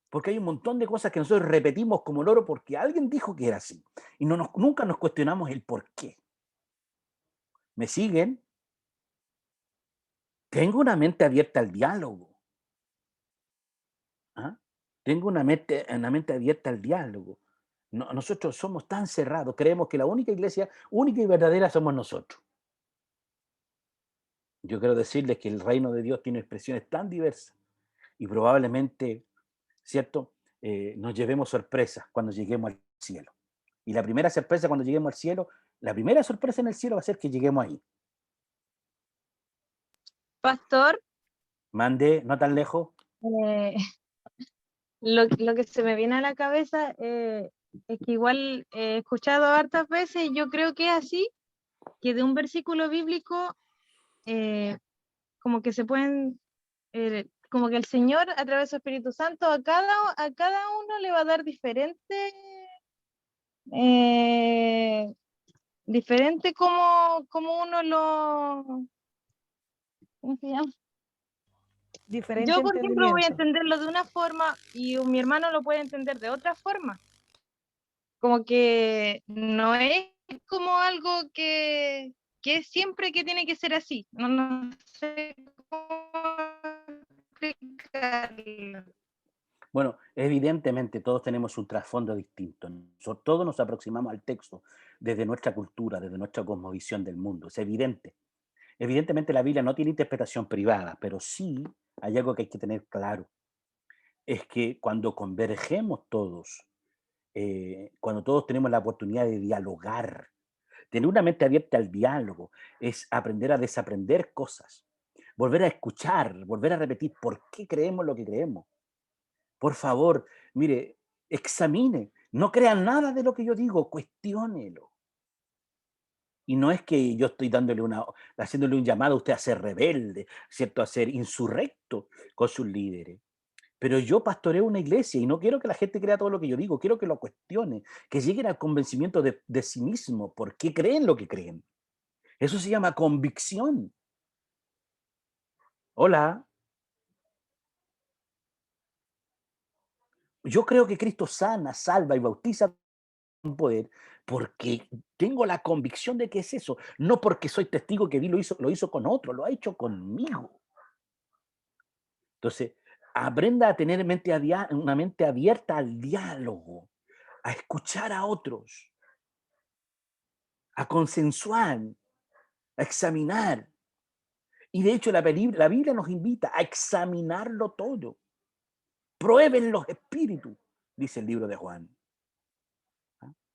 Porque hay un montón de cosas que nosotros repetimos como loro porque alguien dijo que era así. Y nunca nos cuestionamos el por qué. ¿Me siguen? Tengo una mente abierta al diálogo. ¿Ah? Tengo una mente abierta al diálogo. Nosotros somos tan cerrados, creemos que la única iglesia, única y verdadera somos nosotros. Yo quiero decirles que el reino de Dios tiene expresiones tan diversas y probablemente, ¿cierto? Nos llevemos sorpresas cuando lleguemos al cielo. Y la primera sorpresa cuando lleguemos al cielo, la primera sorpresa en el cielo va a ser que lleguemos ahí. Pastor, Mande, no tan lejos. lo que se me viene a la cabeza es que igual he escuchado hartas veces, yo creo que es así, que de un versículo bíblico como que se pueden, como que el Señor a través de su Espíritu Santo a cada uno le va a dar diferente como uno ¿cómo se llama? Diferente Yo, por ejemplo, voy a entendimiento. entenderlo de una forma y mi hermano lo puede entender de otra forma. Como que no es como algo que es siempre que tiene que ser así. No sé cómo explicarlo. Bueno, evidentemente todos tenemos un trasfondo distinto. Todos nos aproximamos al texto desde nuestra cultura, desde nuestra cosmovisión del mundo. Es evidente. Evidentemente la Biblia no tiene interpretación privada, pero sí hay algo que hay que tener claro. Es que cuando convergemos todos, cuando todos tenemos la oportunidad de dialogar, tener una mente abierta al diálogo, es aprender a desaprender cosas, volver a escuchar, volver a repetir por qué creemos lo que creemos. Por favor, mire, examine, no crea nada de lo que yo digo, cuestiónelo. Y no es que yo estoy haciéndole un llamado a usted a ser rebelde, ¿cierto? A ser insurrecto con sus líderes. Pero yo pastoreo una iglesia y no quiero que la gente crea todo lo que yo digo, quiero que lo cuestione, que lleguen al convencimiento de sí mismo, por qué creen lo que creen. Eso se llama convicción. Hola. yo creo que Cristo sana, salva y bautiza con poder porque tengo la convicción de que es eso, no porque soy testigo que lo hizo con otro, lo ha hecho conmigo. Entonces, aprenda a tener una mente abierta al diálogo, a escuchar a otros, a consensuar, a examinar. Y de hecho la Biblia nos invita a examinarlo todo. Prueben los espíritus, dice el libro de Juan.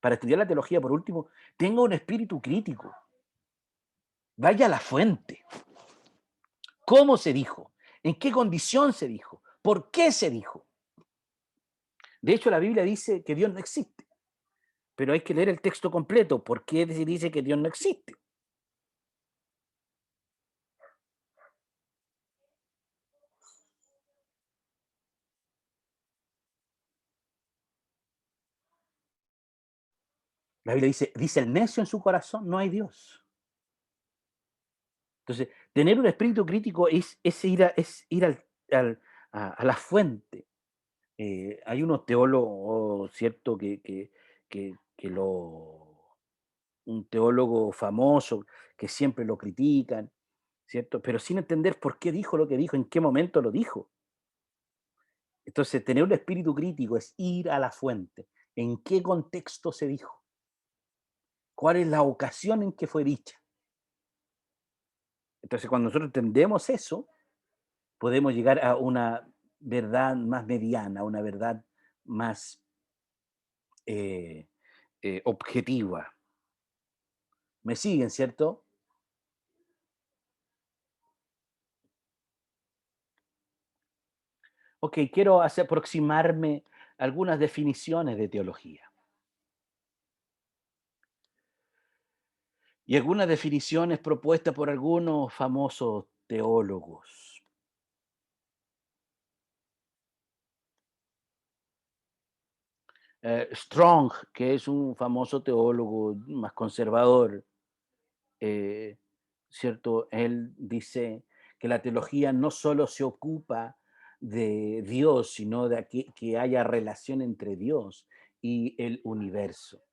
Para estudiar la teología, por último, tenga un espíritu crítico. Vaya a la fuente. ¿Cómo se dijo? ¿En qué condición se dijo? ¿Por qué se dijo? De hecho, la Biblia dice que Dios no existe, pero hay que leer el texto completo. ¿Por qué se dice que Dios no existe? La Biblia dice el necio en su corazón, no hay Dios. Entonces, tener un espíritu crítico es ir a la fuente. Hay unos teólogos, ¿cierto? Un teólogo famoso que siempre lo critican, ¿cierto? Pero sin entender por qué dijo lo que dijo, en qué momento lo dijo. Entonces, tener un espíritu crítico es ir a la fuente. ¿En qué contexto se dijo? ¿Cuál es la ocasión en que fue dicha? Entonces, cuando nosotros entendemos eso, podemos llegar a una verdad más mediana, una verdad más objetiva. ¿Me siguen, cierto? Ok, quiero aproximarme a algunas definiciones de teología. Y algunas definiciones propuestas por algunos famosos teólogos. Strong, que es un famoso teólogo más conservador, ¿cierto? Él dice que la teología no solo se ocupa de Dios, sino de que haya relación entre Dios y el universo.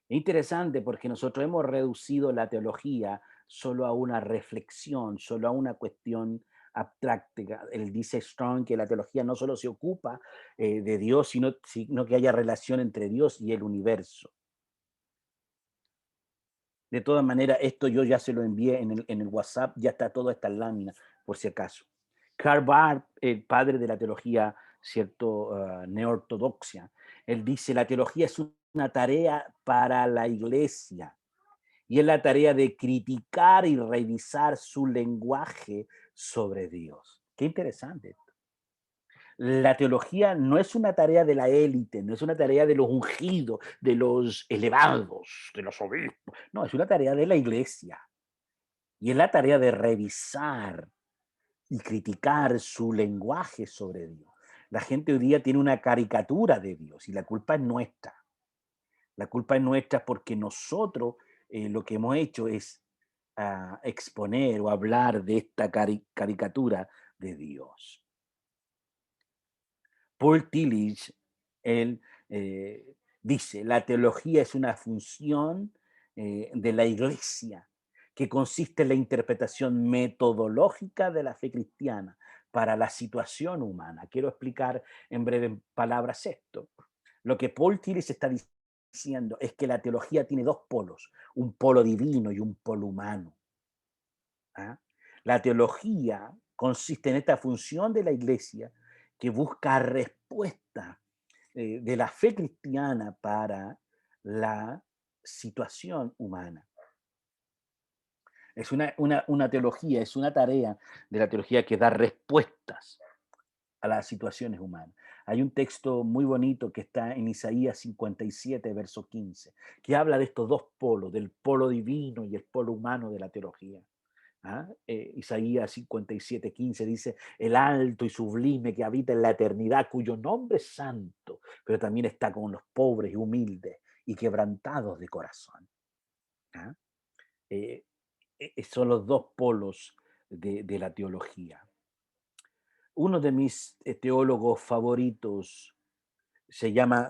Es interesante porque nosotros hemos reducido la teología solo a una reflexión, solo a una cuestión abstracta. Él dice Strong que la teología no solo se ocupa de Dios, sino que haya relación entre Dios y el universo. De todas maneras, esto yo ya se lo envié en el WhatsApp, ya está toda esta lámina, por si acaso. Karl Barth, el padre de la teología, cierto, neortodoxia, él dice, la teología es una tarea para la iglesia y es la tarea de criticar y revisar su lenguaje sobre Dios. Qué interesante. La teología no es una tarea de la élite, no es una tarea de los ungidos, de los elevados, de los obispos. No, es una tarea de la iglesia. Y es la tarea de revisar y criticar su lenguaje sobre Dios. La gente hoy día tiene una caricatura de Dios y la culpa es nuestra. La culpa es nuestra porque nosotros lo que hemos hecho es exponer o hablar de esta caricatura de Dios. Paul Tillich, él dice, la teología es una función de la iglesia que consiste en la interpretación metodológica de la fe cristiana para la situación humana. Quiero explicar en breves palabras esto. Lo que Paul Tillich está diciendo es que la teología tiene dos polos, un polo divino y un polo humano. ¿Ah? La teología consiste en esta función de la iglesia que busca respuesta de la fe cristiana para la situación humana. Es una teología, es una tarea de la teología que da respuestas a las situaciones humanas. Hay un texto muy bonito que está en Isaías 57, verso 15, que habla de estos dos polos, del polo divino y el polo humano de la teología. Isaías 57, 15 dice, el alto y sublime que habita en la eternidad, cuyo nombre es santo, pero también está con los pobres y humildes y quebrantados de corazón. Son los dos polos de la teología. Uno de mis teólogos favoritos se llama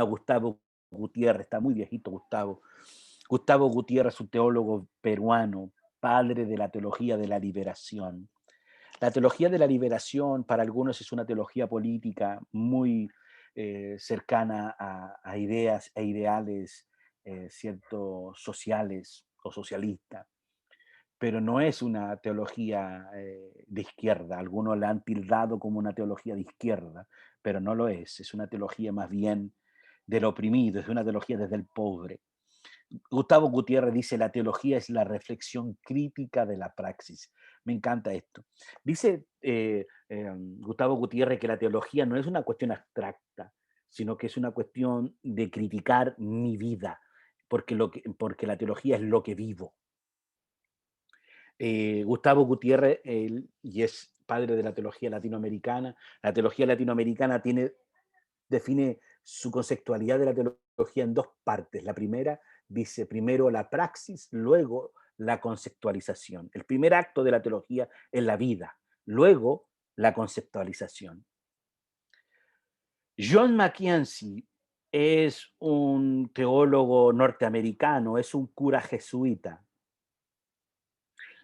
Gustavo Gutiérrez, está muy viejito Gustavo. Gustavo Gutiérrez, un teólogo peruano, padre de la teología de la liberación. La teología de la liberación para algunos es una teología política muy cercana a ideas e ideales sociales o socialistas, pero no es una teología de izquierda. Algunos la han tildado como una teología de izquierda, pero no lo es una teología más bien del oprimido, es una teología desde el pobre. Gustavo Gutiérrez dice, la teología es la reflexión crítica de la praxis. Me encanta esto. Dice Gustavo Gutiérrez que la teología no es una cuestión abstracta, sino que es una cuestión de criticar mi vida, porque la teología es lo que vivo. Gustavo Gutiérrez, y es padre de la teología latinoamericana. La teología latinoamericana define su conceptualidad de la teología en dos partes. La primera dice primero la praxis, luego la conceptualización. El primer acto de la teología es la vida, luego la conceptualización. John Mackenzie es un teólogo norteamericano, es un cura jesuita.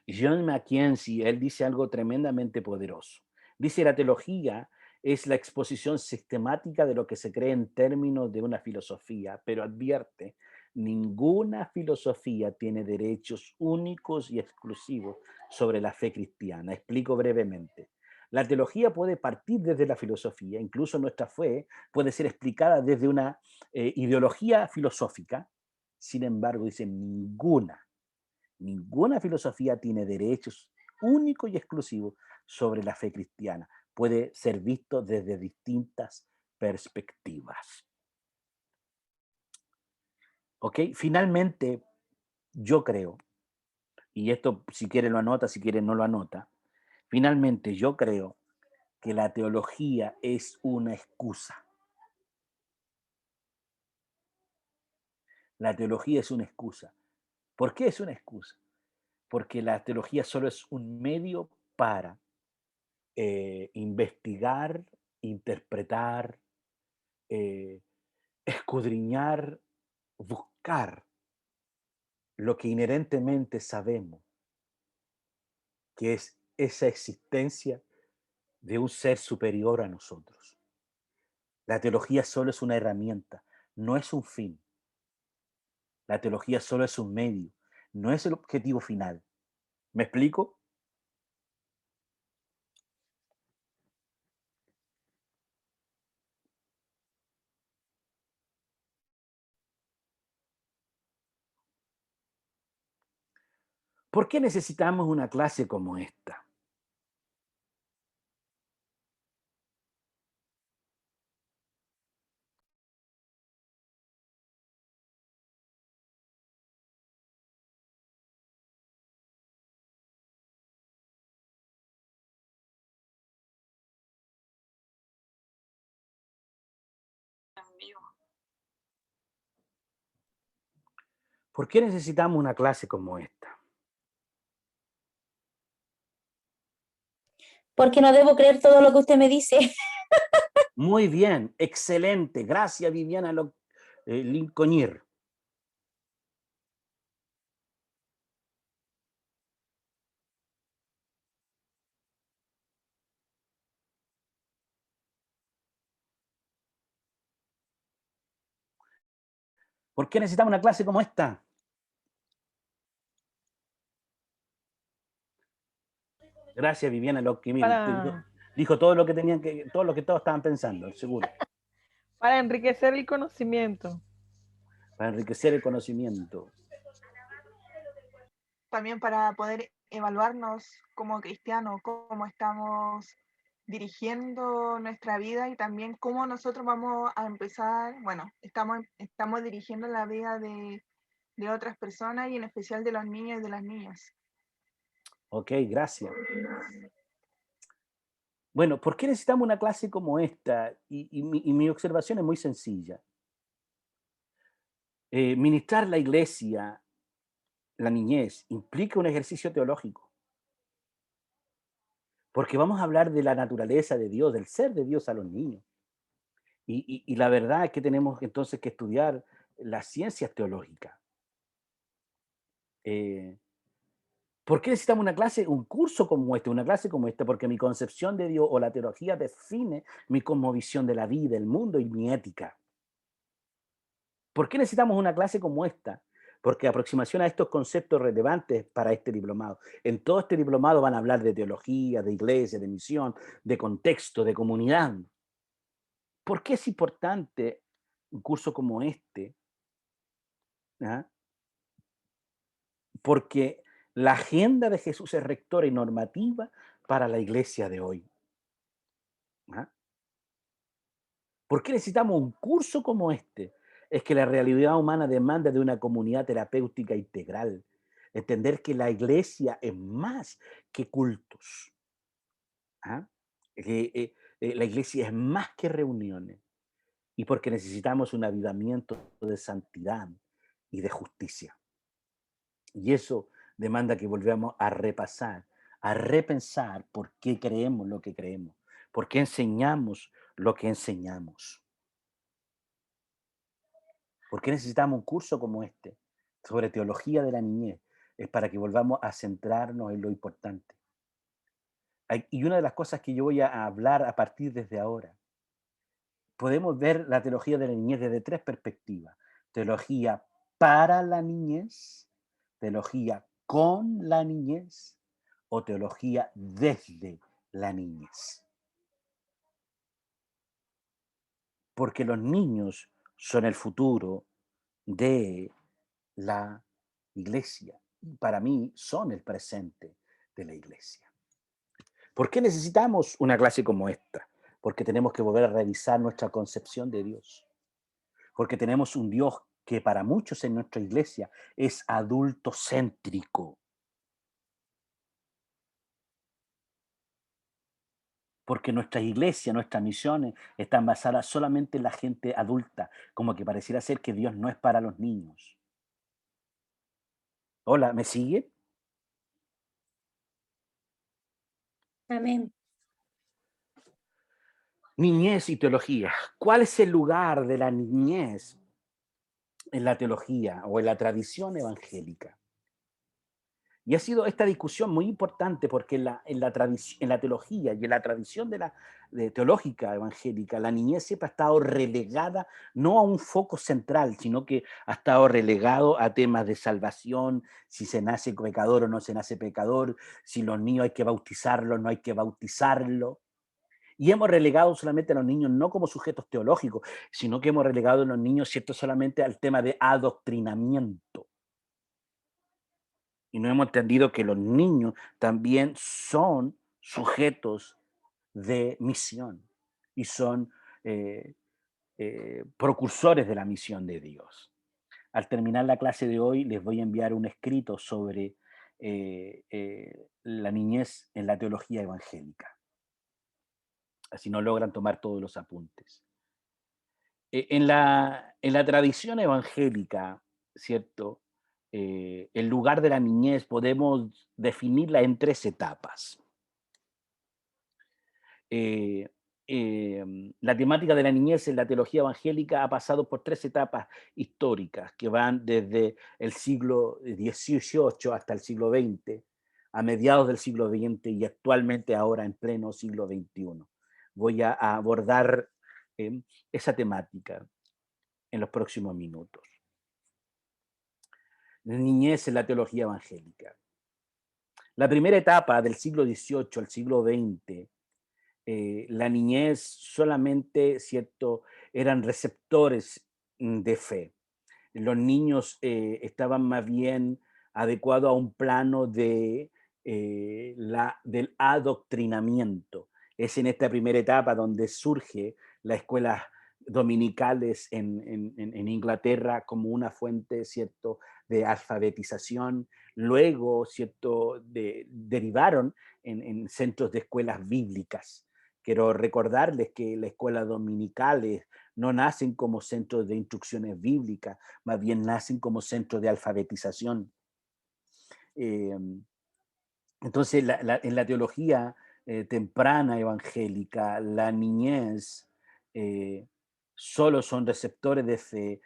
John Mackenzie, él dice algo tremendamente poderoso. Dice, la teología es la exposición sistemática de lo que se cree en términos de una filosofía, pero advierte, ninguna filosofía tiene derechos únicos y exclusivos sobre la fe cristiana. Explico brevemente. La teología puede partir desde la filosofía, incluso nuestra fe puede ser explicada desde una ideología filosófica. Sin embargo, dice, ninguna filosofía tiene derechos únicos y exclusivos sobre la fe cristiana. Puede ser visto desde distintas perspectivas. ¿Ok? Finalmente, yo creo, y esto si quiere lo anota, si quiere no lo anota, finalmente yo creo que la teología es una excusa. La teología es una excusa. ¿Por qué es una excusa? Porque la teología solo es un medio para investigar, interpretar, escudriñar, buscar lo que inherentemente sabemos, que es esa existencia de un ser superior a nosotros. La teología solo es una herramienta, no es un fin. La teología solo es un medio, no es el objetivo final. ¿Me explico? ¿Por qué necesitamos una clase como esta? ¿Por qué necesitamos una clase como esta? Porque no debo creer todo lo que usted me dice. Muy bien, excelente. Gracias, Viviana Lincolnir. ¿Por qué necesitamos una clase como esta? Gracias, Viviana Lockimir. Dijo todo lo que tenían todo lo que todos estaban pensando, seguro. Para enriquecer el conocimiento. Para enriquecer el conocimiento. También para poder evaluarnos como cristianos, cómo estamos dirigiendo nuestra vida y también cómo nosotros vamos a empezar, bueno, estamos dirigiendo la vida de otras personas y en especial de los niños y de las niñas. Ok, gracias. Bueno, ¿por qué necesitamos una clase como esta? Y mi observación es muy sencilla. Ministrar la iglesia, la niñez, implica un ejercicio teológico. Porque vamos a hablar de la naturaleza de Dios, del ser de Dios a los niños. Y la verdad es que tenemos entonces que estudiar las ciencias teológicas. ¿Por qué necesitamos una clase, un curso como este, una clase como esta? Porque mi concepción de Dios o la teología define mi cosmovisión de la vida, el mundo y mi ética. ¿Por qué necesitamos una clase como esta? Porque aproximación a estos conceptos relevantes para este diplomado. En todo este diplomado van a hablar de teología, de iglesia, de misión, de contexto, de comunidad. ¿Por qué es importante un curso como este? ¿Ah? Porque la agenda de Jesús es rectora y normativa para la iglesia de hoy. ¿Ah? ¿Por qué necesitamos un curso como este? Es que la realidad humana demanda de una comunidad terapéutica integral. Entender que la iglesia es más que cultos. ¿Ah? La iglesia es más que reuniones. Y porque necesitamos un avivamiento de santidad y de justicia. Y eso demanda que volvamos a repasar, a repensar por qué creemos lo que creemos, por qué enseñamos lo que enseñamos. ¿Por qué necesitamos un curso como este sobre teología de la niñez? Es para que volvamos a centrarnos en lo importante. Y una de las cosas que yo voy a hablar a partir desde ahora, podemos ver la teología de la niñez desde tres perspectivas. Teología para la niñez, teología con la niñez o teología desde la niñez. Porque los niños son el futuro de la iglesia. Y para mí son el presente de la iglesia. ¿Por qué necesitamos una clase como esta? Porque tenemos que volver a revisar nuestra concepción de Dios. Porque tenemos un Dios que para muchos en nuestra iglesia es adultocéntrico. Porque nuestras iglesias, nuestras misiones están basadas solamente en la gente adulta, como que pareciera ser que Dios no es para los niños. Hola, ¿me sigue? Amén. Niñez y teología. ¿Cuál es el lugar de la niñez en la teología o en la tradición evangélica? Y ha sido esta discusión muy importante porque en la teología y en la tradición teológica evangélica, la niñez siempre ha estado relegada no a un foco central, sino que ha estado relegado a temas de salvación, si se nace pecador o no se nace pecador, si los niños hay que bautizarlos, no hay que bautizarlos. Y hemos relegado solamente a los niños no como sujetos teológicos, sino que hemos relegado a los niños, ¿cierto?, solamente al tema de adoctrinamiento. Y no hemos entendido que los niños también son sujetos de misión y son precursores de la misión de Dios. Al terminar la clase de hoy les voy a enviar un escrito sobre la niñez en la teología evangélica. Así no logran tomar todos los apuntes. En la tradición evangélica, ¿cierto? El lugar de la niñez podemos definirla en tres etapas. La temática de la niñez en la teología evangélica ha pasado por tres etapas históricas que van desde el siglo XVIII hasta el siglo XX, a mediados del siglo XX y actualmente ahora en pleno siglo XXI. Voy a abordar esa temática en los próximos minutos. La niñez en la teología evangélica. La primera etapa del siglo XVIII al siglo XX, la niñez solamente, ¿cierto?, eran receptores de fe. Los niños estaban más bien adecuados a un plano del adoctrinamiento. Es en esta primera etapa donde surge la escuela dominicales en Inglaterra como una fuente, ¿cierto?, de alfabetización. Luego, ¿cierto?, derivaron en centros de escuelas bíblicas. Quiero recordarles que las escuelas dominicales no nacen como centros de instrucciones bíblicas, más bien nacen como centros de alfabetización. Entonces, en la teología temprana evangélica, la niñez solo son receptores de fe,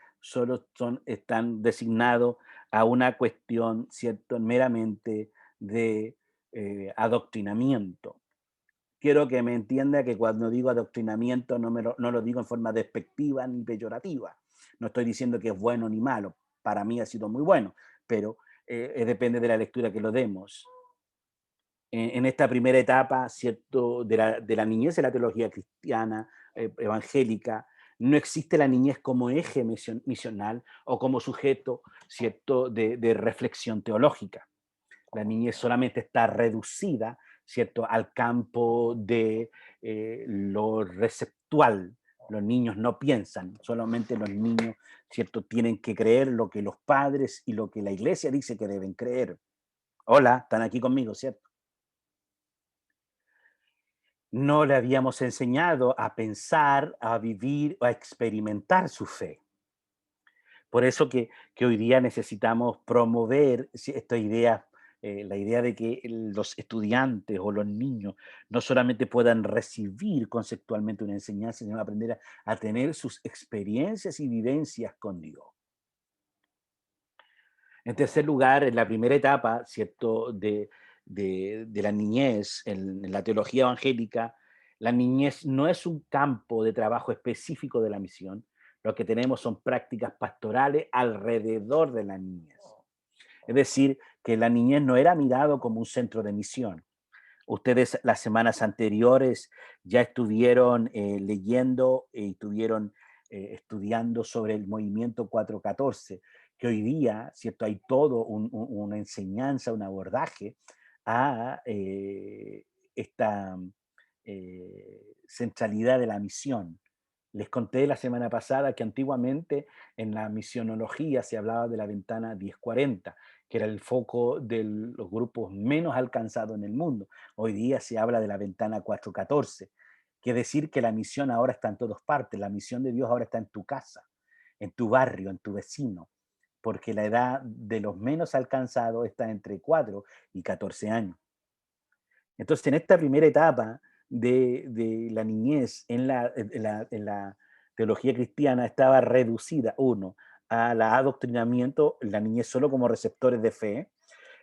están designados a una cuestión, ¿cierto?, meramente de adoctrinamiento. Quiero que me entienda que cuando digo adoctrinamiento no lo digo en forma despectiva ni peyorativa. No estoy diciendo que es bueno ni malo. Para mí ha sido muy bueno, pero depende de la lectura que lo demos. En esta primera etapa, ¿cierto?, de la niñez de la teología cristiana, evangélica, no existe la niñez como eje misional o como sujeto, ¿cierto?, de reflexión teológica. La niñez solamente está reducida, ¿cierto?, al campo de lo receptual. Los niños no piensan, solamente los niños, ¿cierto?, tienen que creer lo que los padres y lo que la iglesia dice que deben creer. Hola, están aquí conmigo, ¿cierto? No le habíamos enseñado a pensar, a vivir o a experimentar su fe. Por eso que hoy día necesitamos promover esta idea, la idea de que los estudiantes o los niños no solamente puedan recibir conceptualmente una enseñanza, sino aprender a tener sus experiencias y vivencias con Dios. En tercer lugar, en la primera etapa, ¿cierto?, de la niñez, en la teología evangélica, la niñez no es un campo de trabajo específico de la misión. Lo que tenemos son prácticas pastorales alrededor de la niñez. Es decir, que la niñez no era mirado como un centro de misión. Ustedes las semanas anteriores ya estuvieron leyendo y estuvieron estudiando sobre el movimiento 414, que hoy día, ¿cierto?, hay todo una enseñanza, un abordaje a esta centralidad de la misión. Les conté la semana pasada que antiguamente en la misionología se hablaba de la ventana 1040, que era el foco de los grupos menos alcanzados en el mundo. Hoy día se habla de la ventana 414, que decir que la misión ahora está en todas partes, la misión de Dios ahora está en tu casa, en tu barrio, en tu vecino, porque la edad de los menos alcanzados está entre 4 y 14 años. Entonces, en esta primera etapa de la niñez en la teología cristiana estaba reducida, uno, al adoctrinamiento, la niñez solo como receptores de fe.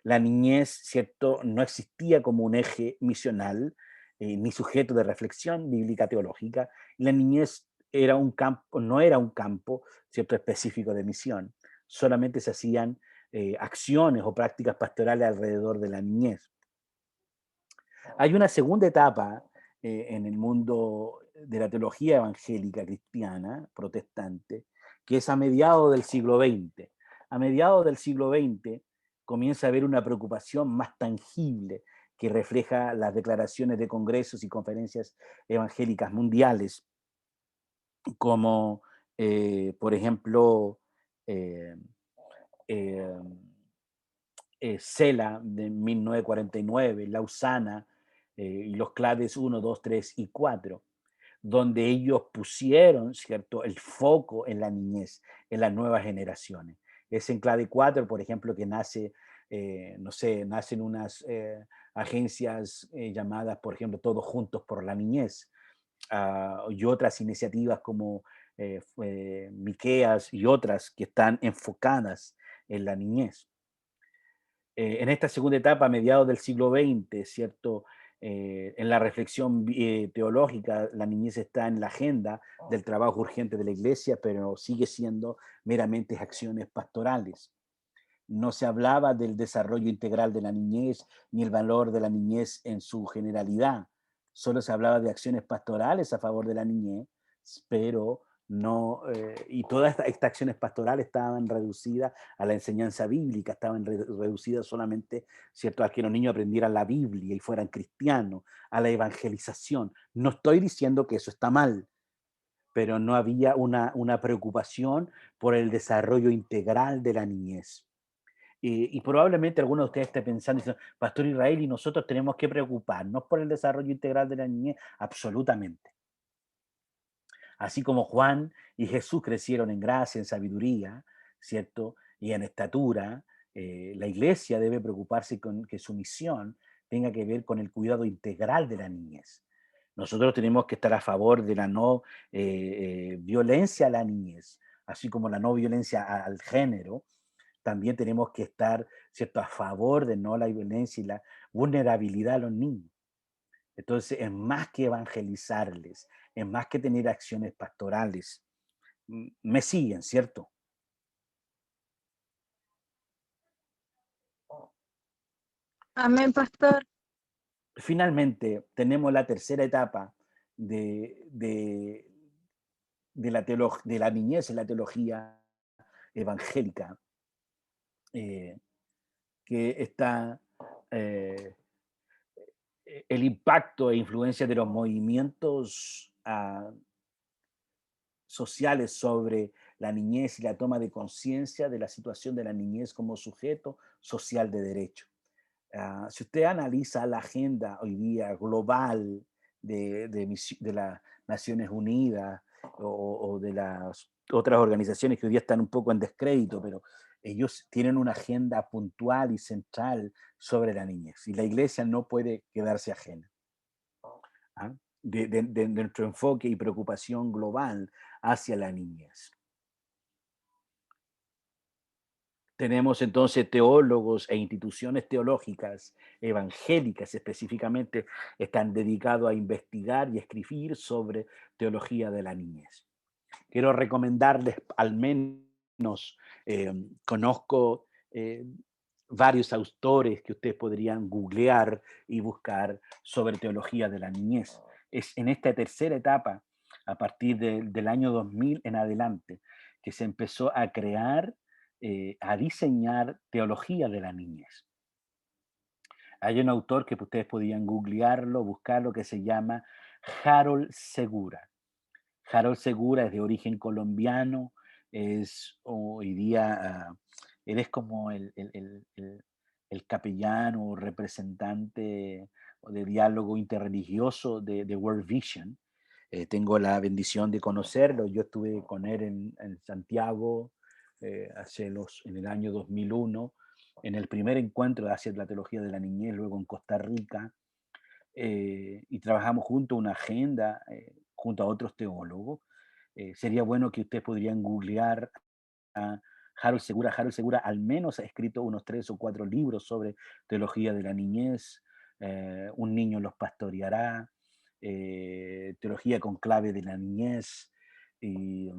La niñez, ¿cierto?, no existía como un eje misional, ni sujeto de reflexión bíblica teológica. La niñez era un campo, no era un campo, ¿cierto?, específico de misión. Solamente se hacían acciones o prácticas pastorales alrededor de la niñez. Hay una segunda etapa en el mundo de la teología evangélica cristiana, protestante, que es a mediados del siglo XX. A mediados del siglo XX comienza a haber una preocupación más tangible que refleja las declaraciones de congresos y conferencias evangélicas mundiales, como por ejemplo eh, eh, CELA de 1949, Lausana y los clades 1, 2, 3 y 4, donde ellos pusieron, ¿cierto?, el foco en la niñez, en las nuevas generaciones. Es en clave 4, por ejemplo, que nace, no sé, nacen unas agencias llamadas, por ejemplo, Todos Juntos por la Niñez, y otras iniciativas como Miqueas y otras que están enfocadas en la niñez. En esta segunda etapa, a mediados del siglo XX, ¿cierto? En la reflexión teológica, la niñez está en la agenda del trabajo urgente de la iglesia, pero sigue siendo meramente acciones pastorales. No se hablaba del desarrollo integral de la niñez ni el valor de la niñez en su generalidad. Solo se hablaba de acciones pastorales a favor de la niñez, pero no, y todas estas acciones pastorales estaban reducidas a la enseñanza bíblica, estaban reducidas solamente, ¿cierto?, a que los niños aprendieran la Biblia y fueran cristianos, a la evangelización. No estoy diciendo que eso está mal, pero no había una preocupación por el desarrollo integral de la niñez. Y probablemente algunos de ustedes estén pensando, diciendo, Pastor Israel, y nosotros tenemos que preocuparnos por el desarrollo integral de la niñez. Absolutamente. Así como Juan y Jesús crecieron en gracia, en sabiduría, ¿cierto? Y en estatura, la iglesia debe preocuparse con que su misión tenga que ver con el cuidado integral de la niñez. Nosotros tenemos que estar a favor de la no violencia a la niñez, así como la no violencia al género. También tenemos que estar, ¿cierto?, a favor de no la violencia y la vulnerabilidad a los niños. Entonces, es más que evangelizarles, es más que tener acciones pastorales. Me siguen, ¿cierto? Amén, pastor. Finalmente, tenemos la tercera etapa de la niñez en la teología evangélica, que está el impacto e influencia de los movimientos sociales sobre la niñez y la toma de conciencia de la situación de la niñez como sujeto social de derecho. Si usted analiza la agenda hoy día global de las Naciones Unidas o de las otras organizaciones que hoy día están un poco en descrédito, pero ellos tienen una agenda puntual y central sobre la niñez y la iglesia no puede quedarse ajena. ¿Ah? De nuestro enfoque y preocupación global hacia la niñez. Tenemos entonces teólogos e instituciones teológicas evangélicas específicamente están dedicados a investigar y escribir sobre teología de la niñez. Quiero recomendarles al menos, conozco varios autores que ustedes podrían googlear y buscar sobre teología de la niñez. Es en esta tercera etapa, a partir del año 2000 en adelante, que se empezó a crear, a diseñar teología de la niñez. Hay un autor que ustedes podían googlearlo, buscarlo, que se llama Harold Segura. Harold Segura es de origen colombiano, es hoy día, él es como el capellán o representante de diálogo interreligioso de World Vision. Tengo la bendición de conocerlo. Yo estuve con él en Santiago en el año 2001, en el primer encuentro hacia la teología de la niñez, luego en Costa Rica, y trabajamos junto a una agenda, junto a otros teólogos. Sería bueno que ustedes podrían googlear a Harold Segura. Harold Segura al menos ha escrito unos 3 o 4 libros sobre teología de la niñez. Un niño los pastoreará, teología con clave de la niñez, y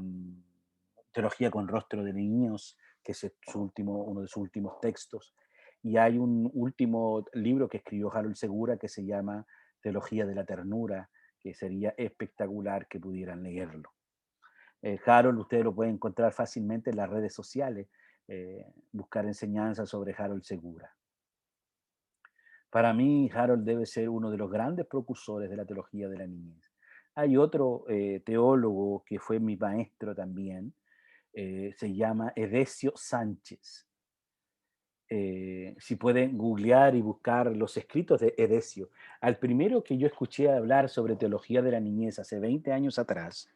teología con rostro de niños, que es uno de sus últimos textos. Y hay un último libro que escribió Harold Segura que se llama Teología de la Ternura, que sería espectacular que pudieran leerlo. Harold, ustedes lo pueden encontrar fácilmente en las redes sociales, buscar enseñanzas sobre Harold Segura. Para mí, Harold debe ser uno de los grandes precursores de la teología de la niñez. Hay otro teólogo que fue mi maestro también, se llama Edesio Sánchez. Si pueden googlear y buscar los escritos de Edesio. Al primero que yo escuché hablar sobre teología de la niñez hace 20 años atrás,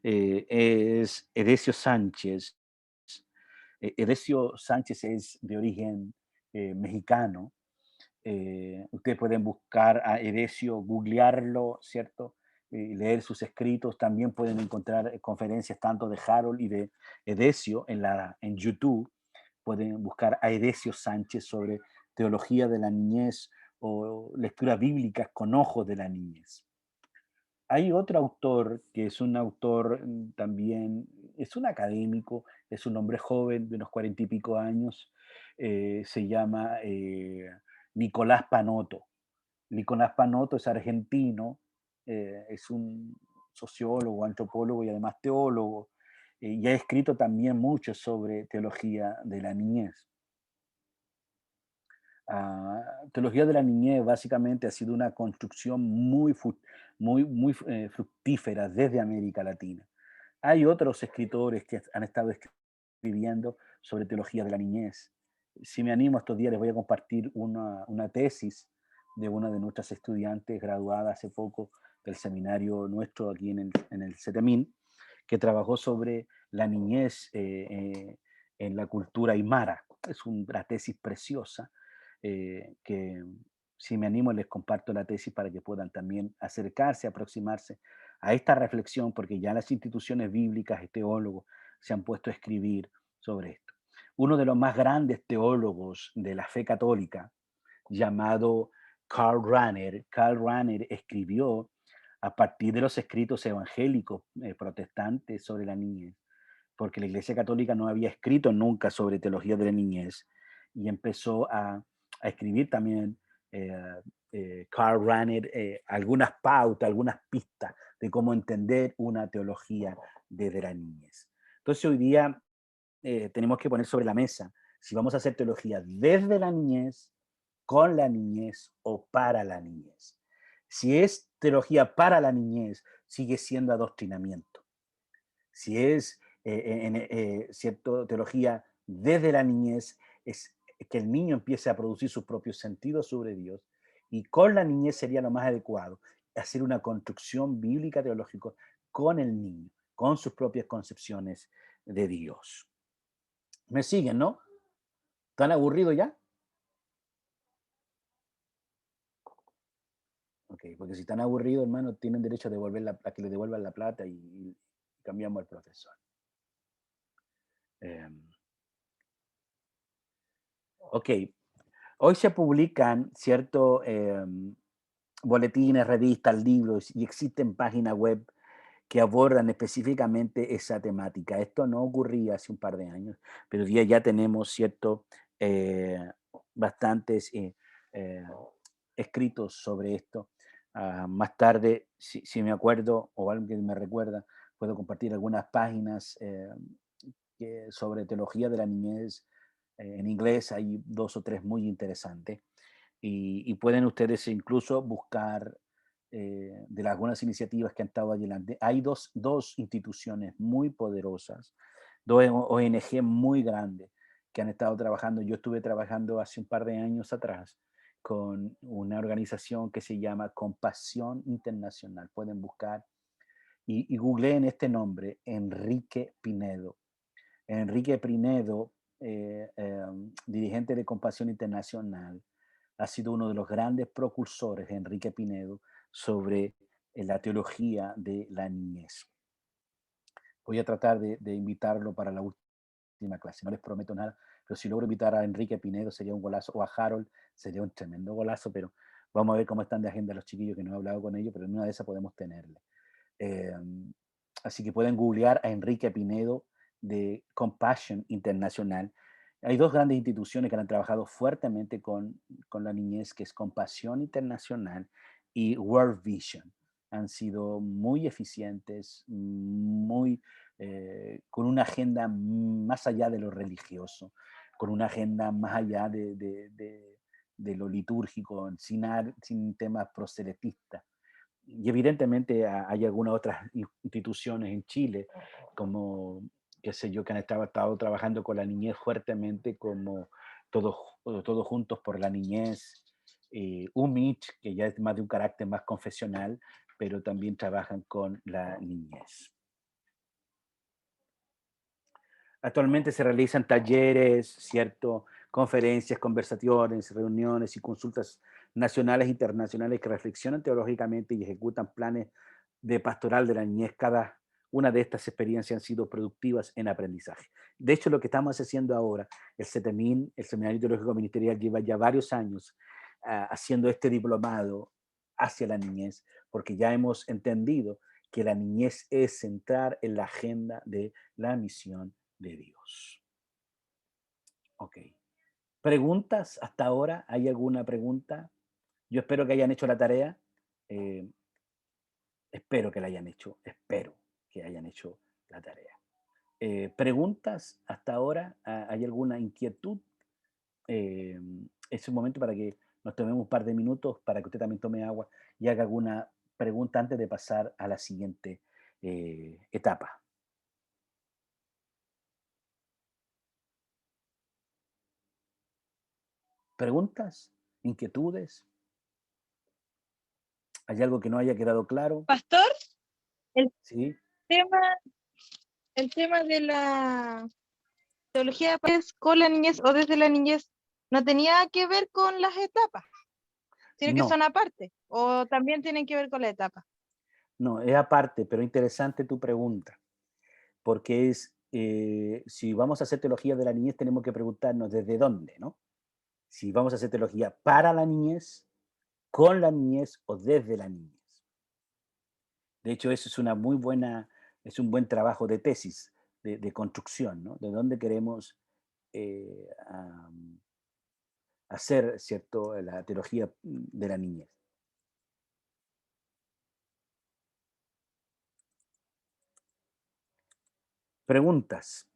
es Edesio Sánchez. Edesio Sánchez es de origen mexicano. Ustedes pueden buscar a Edesio, googlearlo, ¿cierto? Leer sus escritos. También pueden encontrar conferencias tanto de Harold y de Edesio en YouTube. Pueden buscar a Edesio Sánchez sobre teología de la niñez o lecturas bíblicas con ojos de la niñez. Hay otro autor que es un autor también, es un académico, es un hombre joven de unos 40 y pico años, se llama Nicolás Panotto. Nicolás Panotto es argentino, es un sociólogo, antropólogo y además teólogo, y ha escrito también mucho sobre teología de la niñez. Teología de la niñez básicamente ha sido una construcción muy fructífera desde América Latina. Hay otros escritores que han estado escribiendo sobre teología de la niñez. Si me animo estos días les voy a compartir una tesis de una de nuestras estudiantes graduada hace poco del seminario nuestro aquí en el CETEMIN, que trabajó sobre la niñez en la cultura aymara. Es una tesis preciosa que si me animo, les comparto la tesis para que puedan también acercarse, aproximarse a esta reflexión, porque ya las instituciones bíblicas y teólogos se han puesto a escribir sobre esto. Uno de los más grandes teólogos de la fe católica, llamado Karl Rahner escribió a partir de los escritos evangélicos protestantes sobre la niñez, porque la Iglesia Católica no había escrito nunca sobre teología de la niñez, y empezó a escribir también Karl Rahner algunas pautas, algunas pistas de cómo entender una teología desde la niñez. Entonces hoy día tenemos que poner sobre la mesa si vamos a hacer teología desde la niñez, con la niñez o para la niñez. Si es teología para la niñez, sigue siendo adoctrinamiento. Si es cierto, teología desde la niñez, es que el niño empiece a producir sus propios sentidos sobre Dios, y con la niñez sería lo más adecuado, hacer una construcción bíblica teológica con el niño, con sus propias concepciones de Dios. ¿Me siguen, no? ¿Están aburridos ya? Ok, porque si están aburridos, hermano, tienen derecho a a que le devuelvan la plata y cambiamos al profesor. Ok, hoy se publican ciertos boletines, revistas, libros, y existen páginas web que abordan específicamente esa temática. Esto no ocurría hace un par de años, pero hoy día ya tenemos bastantes escritos sobre esto. Más tarde, si me acuerdo o alguien me recuerda, puedo compartir algunas páginas sobre teología de la niñez. En inglés hay 2 o 3 muy interesantes, y pueden ustedes incluso buscar de algunas iniciativas que han estado adelante. Hay dos instituciones muy poderosas, 2 ONG muy grandes que han estado trabajando. Yo estuve trabajando hace un par de años atrás con una organización que se llama Compasión Internacional. Pueden buscar y googleen este nombre, Enrique Pinedo. Enrique Pinedo, dirigente de Compasión Internacional, ha sido uno de los grandes precursores, Enrique Pinedo, sobre la teología de la niñez. Voy a tratar de invitarlo para la última clase, no les prometo nada, pero si logro invitar a Enrique Pinedo sería un golazo, o a Harold sería un tremendo golazo, pero vamos a ver cómo están de agenda los chiquillos, que no he hablado con ellos, pero en una de esas podemos tenerle. Así que pueden googlear a Enrique Pinedo de Compassion Internacional. Hay 2 grandes instituciones que han trabajado fuertemente con la niñez, que es Compasión Internacional y World Vision. Han sido muy eficientes, con una agenda más allá de lo religioso, con una agenda más allá de lo litúrgico, sin temas proselitistas. Y evidentemente hay algunas otras instituciones en Chile, como, qué sé yo, que han estado trabajando con la niñez fuertemente, como Todos Juntos por la Niñez, UMICH, que ya es más de un carácter más confesional, pero también trabajan con la niñez. Actualmente se realizan talleres, ¿cierto?, conferencias, conversaciones, reuniones y consultas nacionales e internacionales que reflexionan teológicamente y ejecutan planes de pastoral de la niñez. Cada una de estas experiencias han sido productivas en aprendizaje. De hecho, lo que estamos haciendo ahora, el CETEMIN, el Seminario Teológico Ministerial, lleva ya varios años haciendo este diplomado hacia la niñez, porque ya hemos entendido que la niñez es centrar en la agenda de la misión de Dios. Ok. ¿Preguntas hasta ahora? ¿Hay alguna pregunta? Yo espero que hayan hecho la tarea. Espero que la hayan hecho. Espero que hayan hecho la tarea. ¿Preguntas hasta ahora? ¿Hay alguna inquietud? Es un momento para que nos tomemos un par de minutos para que usted también tome agua y haga alguna pregunta antes de pasar a la siguiente etapa. ¿Preguntas? ¿Inquietudes? ¿Hay algo que no haya quedado claro? Pastor, Sí. el tema de la teología con la niñez o desde la niñez no tenía que ver con las etapas. sino que No, son aparte, o también tienen que ver con la etapa. no, es aparte, pero interesante tu pregunta, porque si vamos a hacer teología de la niñez, tenemos que preguntarnos desde dónde, ¿no? Si vamos a hacer teología para la niñez, con la niñez o desde la niñez. De hecho, eso es es un buen trabajo de tesis, de construcción, ¿no? De dónde queremos hacer, ¿cierto?, la teología de la niñez. Preguntas.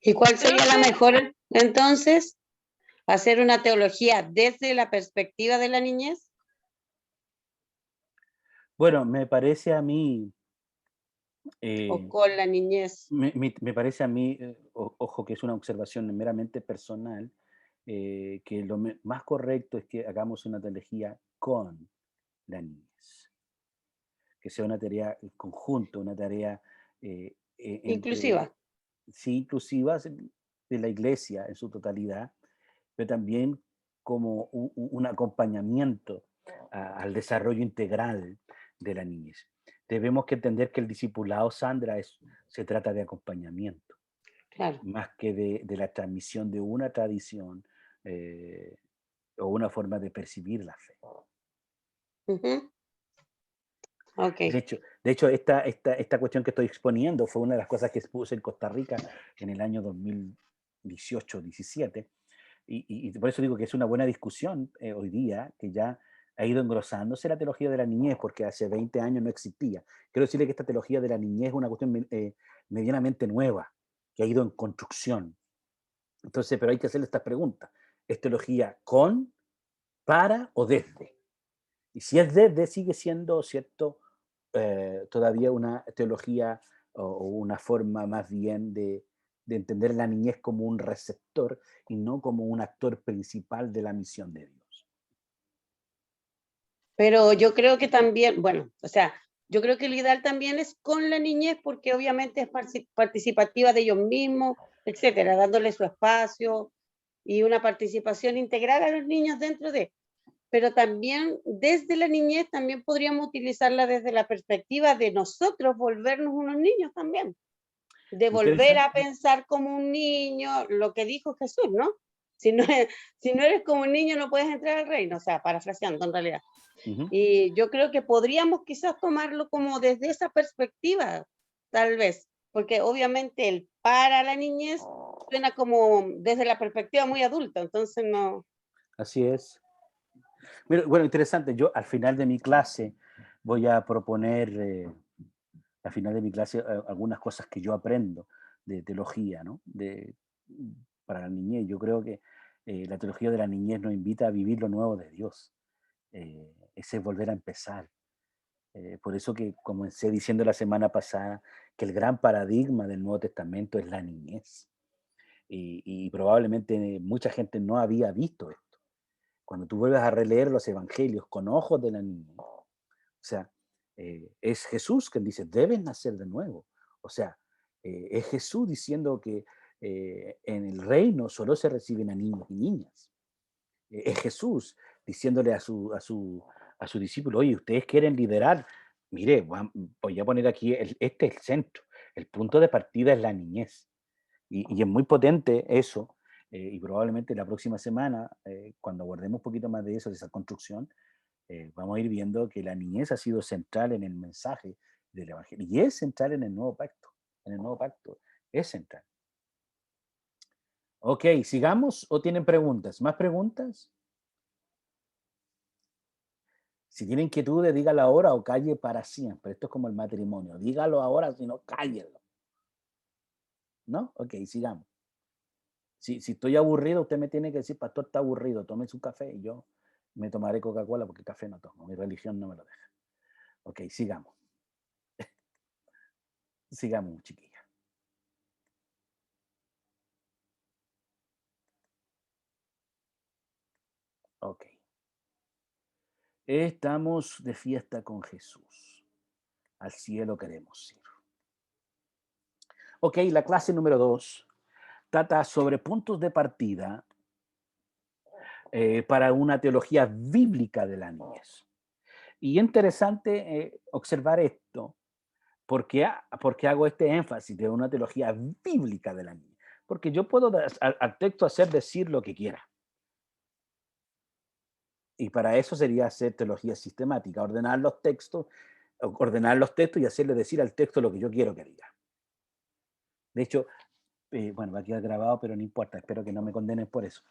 ¿Y cuál sería la Profe, mejor entonces? ¿Hacer una teología desde la perspectiva de la niñez? Bueno, me parece a mí, ¿O eh, con la niñez? me parece a mí, ojo que es una observación meramente personal, que más correcto es que hagamos una teología con la niñez, que sea una tarea en conjunto, una tarea Inclusiva. sí, inclusiva de la iglesia en su totalidad, pero también como un acompañamiento al desarrollo integral de la niñez. Debemos que entender que el discipulado, Sandra, se trata de acompañamiento, Claro. más que de la transmisión de una tradición eh, o una forma de percibir la fe. Ujú. Ok. De hecho esta cuestión que estoy exponiendo fue una de las cosas que expuse en Costa Rica en el año 2018-17, y por eso digo que es una buena discusión hoy día, que ya ha ido engrosándose la teología de la niñez, porque hace 20 años no existía. Quiero decirle que esta teología de la niñez es una cuestión medianamente nueva, que ha ido en construcción. Entonces, pero hay que hacerle estas preguntas. ¿Es teología con, para o desde? Y si es desde, sigue siendo, ¿cierto?, todavía una teología o una forma más bien de entender la niñez como un receptor y no como un actor principal de la misión de Dios. Pero yo creo que también, bueno, o sea, yo creo que lo ideal también es con la niñez porque obviamente es participativa de ellos mismos, etcétera, dándole su espacio y una participación integral a los niños dentro de. Pero también desde la niñez también podríamos utilizarla desde la perspectiva de nosotros volvernos unos niños también, de volver Interesante. a pensar como un niño, lo que dijo Jesús, ¿no? Si no, si no eres como un niño no puedes entrar al reino, o sea, parafraseando en realidad. Ujú. Y yo creo que podríamos quizás tomarlo como desde esa perspectiva, tal vez, porque obviamente el para la niñez suena como desde la perspectiva muy adulta, entonces no. Así es. Mira, bueno, interesante. Yo al final de mi clase voy a proponer, al final de mi clase, algunas cosas que yo aprendo de teología, ¿no? Para la niñez. Yo creo que la teología de la niñez nos invita a vivir lo nuevo de Dios. Ese es volver a empezar. Por eso que comencé diciendo la semana pasada que el gran paradigma del Nuevo Testamento es la niñez. Y probablemente mucha gente no había visto esto. Cuando tú vuelves a releer los evangelios con ojos de la niñez, o sea, es Jesús quien dice, deben nacer de nuevo. O sea, es Jesús diciendo que en el reino solo se reciben a niños y niñas. Es Jesús diciéndole a su discípulo, oye, ustedes quieren liderar, mire, voy a poner aquí, este es el centro, el punto de partida es la niñez. Y es muy potente eso, y probablemente la próxima semana, cuando abordemos un poquito más de eso, de esa construcción, vamos a ir viendo que la niñez ha sido central en el mensaje del Evangelio, y es central en el nuevo pacto, es central. Ok, sigamos o tienen preguntas. ¿Más preguntas? Si tiene inquietudes, dígalo ahora o calle para siempre. Esto es como el matrimonio. Dígalo ahora, si no, cállelo. ¿No? Ok, sigamos. Si estoy aburrido, usted me tiene que decir, pastor, está aburrido, tome su café y yo me tomaré Coca-Cola porque café no tomo. Mi religión no me lo deja. Ok, sigamos. Sigamos, chiquilla. Ok. Estamos de fiesta con Jesús. Al cielo queremos ir. Ok, la clase número 2 trata sobre puntos de partida para una teología bíblica de la niñez. Y interesante observar esto, porque hago este énfasis de una teología bíblica de la niñez. Porque yo puedo al texto decir lo que quiera. Y para eso sería hacer teología sistemática, ordenar los textos y hacerle decir al texto lo que yo quiero que diga. De hecho, bueno, va a quedar grabado, pero no importa, espero que no me condenen por eso.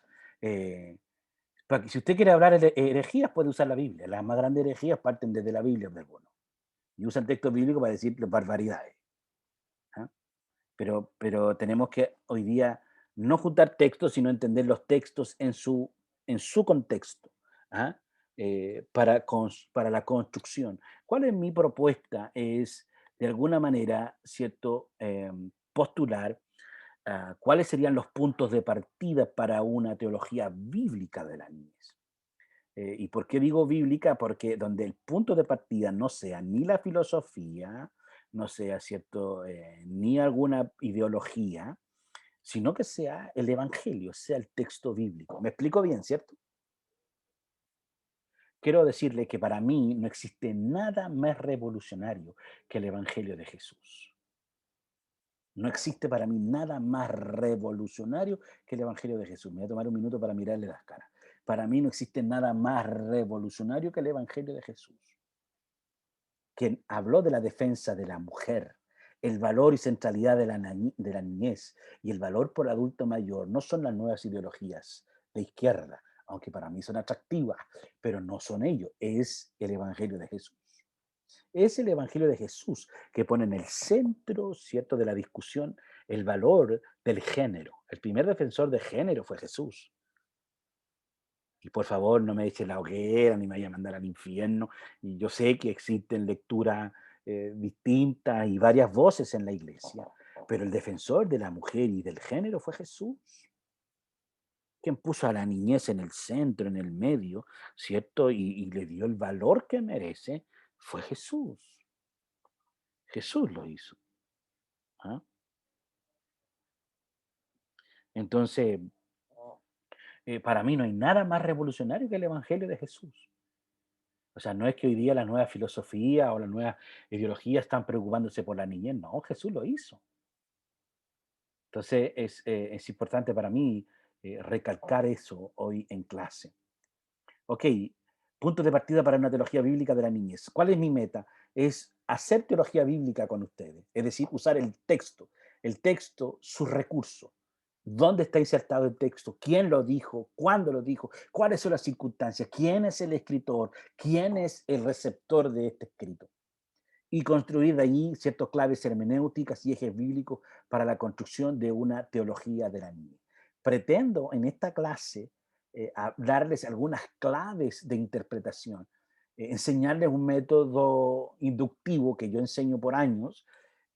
Si usted quiere hablar de herejías, puede usar la Biblia. Las más grandes herejías parten desde la Biblia de alguno. Y usan texto bíblico para decir barbaridades. ¿Ah? Pero tenemos que hoy día no juntar textos, sino entender los textos en su contexto. ¿Ah? Para la construcción. ¿Cuál es mi propuesta? Es, de alguna manera, ¿cierto? Postular cuáles serían los puntos de partida para una teología bíblica de la niñez. ¿Y por qué digo bíblica? Porque donde el punto de partida no sea ni la filosofía, no sea, ¿cierto? Ni alguna ideología, sino que sea el evangelio, sea el texto bíblico. ¿Me explico bien, cierto? Quiero decirle que para mí no existe nada más revolucionario que el evangelio de Jesús. No existe para mí nada más revolucionario que el evangelio de Jesús. Me voy a tomar un minuto para mirarle las caras. Para mí no existe nada más revolucionario que el evangelio de Jesús, quien habló de la defensa de la mujer, el valor y centralidad de la niñez y el valor por adulto mayor. No son las nuevas ideologías de izquierda, aunque para mí son atractivas, pero no son ellos. Es el evangelio de Jesús. Es el evangelio de Jesús que pone en el centro, ¿cierto?, de la discusión el valor del género. El primer defensor de género fue Jesús. Y por favor, no me eche la hoguera ni me vaya a mandar al infierno. Y yo sé que existen lecturas distintas y varias voces en la iglesia, pero el defensor de la mujer y del género fue Jesús, quien puso a la niñez en el centro, en el medio, ¿cierto? Y le dio el valor que merece, fue Jesús. Jesús lo hizo. ¿Ah? Entonces, para mí no hay nada más revolucionario que el evangelio de Jesús. O sea, no es que hoy día la nueva filosofía o la nueva ideología están preocupándose por la niñez. No, Jesús lo hizo. Entonces, es importante para mí recalcar eso hoy en clase. Ok, punto de partida para una teología bíblica de la niñez. ¿Cuál es mi meta? Es hacer teología bíblica con ustedes. Es decir, usar el texto, su recurso. ¿Dónde está insertado el texto? ¿Quién lo dijo? ¿Cuándo lo dijo? ¿Cuáles son las circunstancias? ¿Quién es el escritor? ¿Quién es el receptor de este escrito? Y construir de allí ciertas claves hermenéuticas y ejes bíblicos para la construcción de una teología de la niñez. Pretendo en esta clase darles algunas claves de interpretación, enseñarles un método inductivo que yo enseño por años,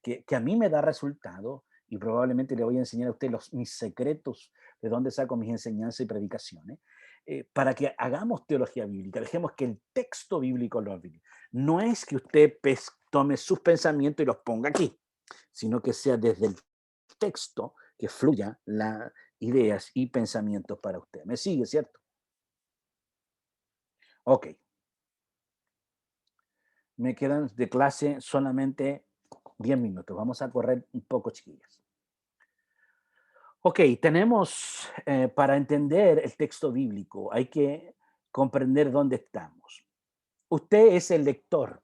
que a mí me da resultado, y probablemente le voy a enseñar a usted mis secretos de dónde saco mis enseñanzas y predicaciones, para que hagamos teología bíblica, dejemos que el texto bíblico lo hable. No es que usted tome sus pensamientos y los ponga aquí, sino que sea desde el texto que fluya las ideas y pensamientos para usted. ¿Me sigue, cierto? Ok. Me quedan de clase solamente 10 minutos. Vamos a correr un poco, chiquillas. Ok, tenemos, para entender el texto bíblico, hay que comprender dónde estamos. Usted es el lector.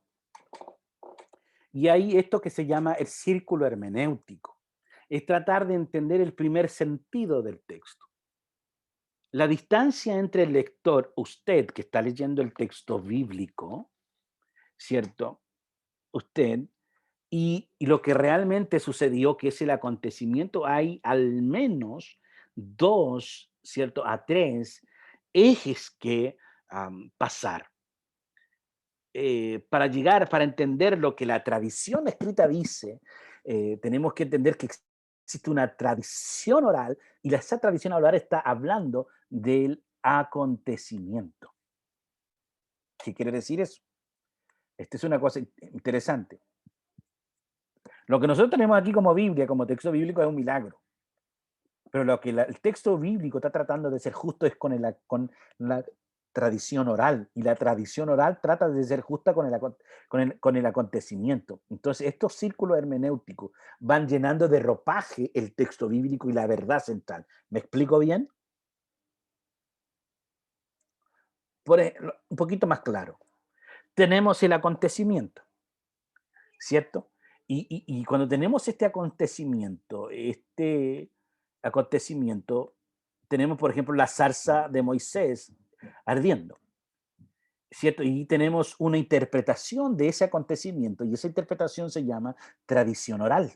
Y hay esto que se llama el círculo hermenéutico. Es tratar de entender el primer sentido del texto. La distancia entre el lector, usted que está leyendo el texto bíblico, ¿cierto? Usted y lo que realmente sucedió, que es el acontecimiento, hay al menos 2, ¿cierto? A 3 ejes que pasar. Para entender lo que la tradición escrita dice, tenemos que entender que existe una tradición oral y esa tradición oral está hablando del acontecimiento. ¿Qué quiere decir eso? Esta es una cosa interesante. Lo que nosotros tenemos aquí como Biblia, como texto bíblico, es un milagro. Pero lo que el texto bíblico está tratando de ser justo es con la tradición oral, y la tradición oral trata de ser justa con el acontecimiento. Entonces, estos círculos hermenéuticos van llenando de ropaje el texto bíblico y la verdad central. ¿Me explico bien? Un poquito más claro. Tenemos el acontecimiento, ¿cierto? Y cuando tenemos este acontecimiento, tenemos, por ejemplo, la zarza de Moisés ardiendo, ¿cierto? Y tenemos una interpretación de ese acontecimiento, y esa interpretación se llama tradición oral.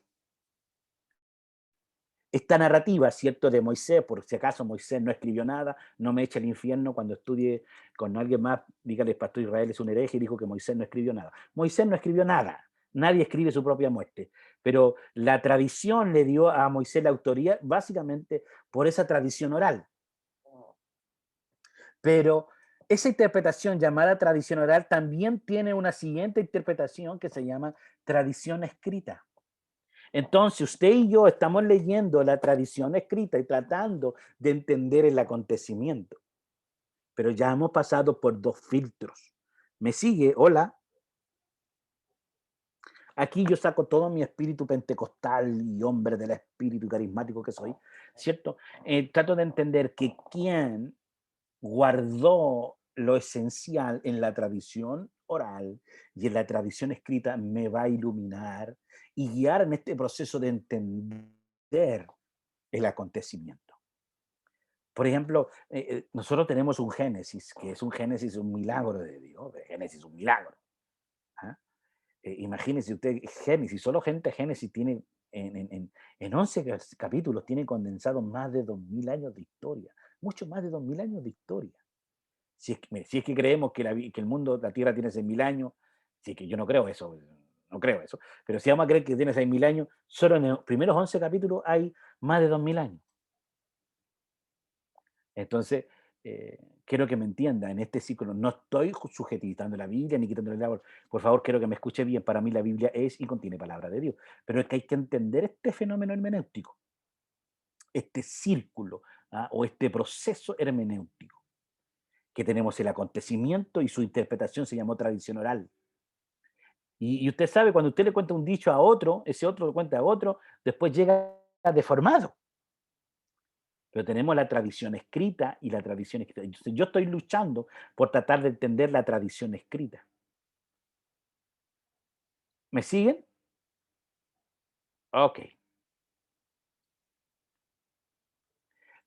Esta narrativa, ¿cierto?, de Moisés, por si acaso Moisés no escribió nada, no me eche al infierno cuando estudie con alguien más, dígale, Pastor Israel es un hereje y dijo que Moisés no escribió nada. Moisés no escribió nada, nadie escribe su propia muerte, pero la tradición le dio a Moisés la autoría básicamente por esa tradición oral. Pero esa interpretación llamada tradición oral también tiene una siguiente interpretación que se llama tradición escrita. Entonces, usted y yo estamos leyendo la tradición escrita y tratando de entender el acontecimiento. Pero ya hemos pasado por dos filtros. ¿Me sigue? Hola. Aquí yo saco todo mi espíritu pentecostal y hombre del espíritu carismático que soy, ¿cierto? Trato de entender que quien guardó lo esencial en la tradición oral y en la tradición escrita me va a iluminar y guiar en este proceso de entender el acontecimiento. Por ejemplo, nosotros tenemos un Génesis, que es un Génesis, un milagro de Dios, Génesis, un milagro. ¿Ah? Imagínense usted, Génesis, solo Génesis tiene, en 11 capítulos, tiene condensado más de 2000 años de historia, mucho más de 2000 años de historia. Si es que creemos que el mundo, la Tierra tiene 6.000 años, si es que yo no creo eso, pero si vamos a creer que tiene 6.000 años, solo en los primeros 11 capítulos hay más de 2.000 años. Entonces, quiero que me entienda, en este ciclo no estoy sujetizando la Biblia ni quitándole el árbol. Por favor, quiero que me escuche bien. Para mí la Biblia es y contiene palabra de Dios. Pero es que hay que entender este fenómeno hermenéutico, este círculo, o este proceso hermenéutico, que tenemos el acontecimiento y su interpretación se llamó tradición oral. Y usted sabe, cuando usted le cuenta un dicho a otro, ese otro lo cuenta a otro, después llega deformado. Pero tenemos la tradición escrita y la tradición escrita. Entonces, yo estoy luchando por tratar de entender la tradición escrita. ¿Me siguen? Ok.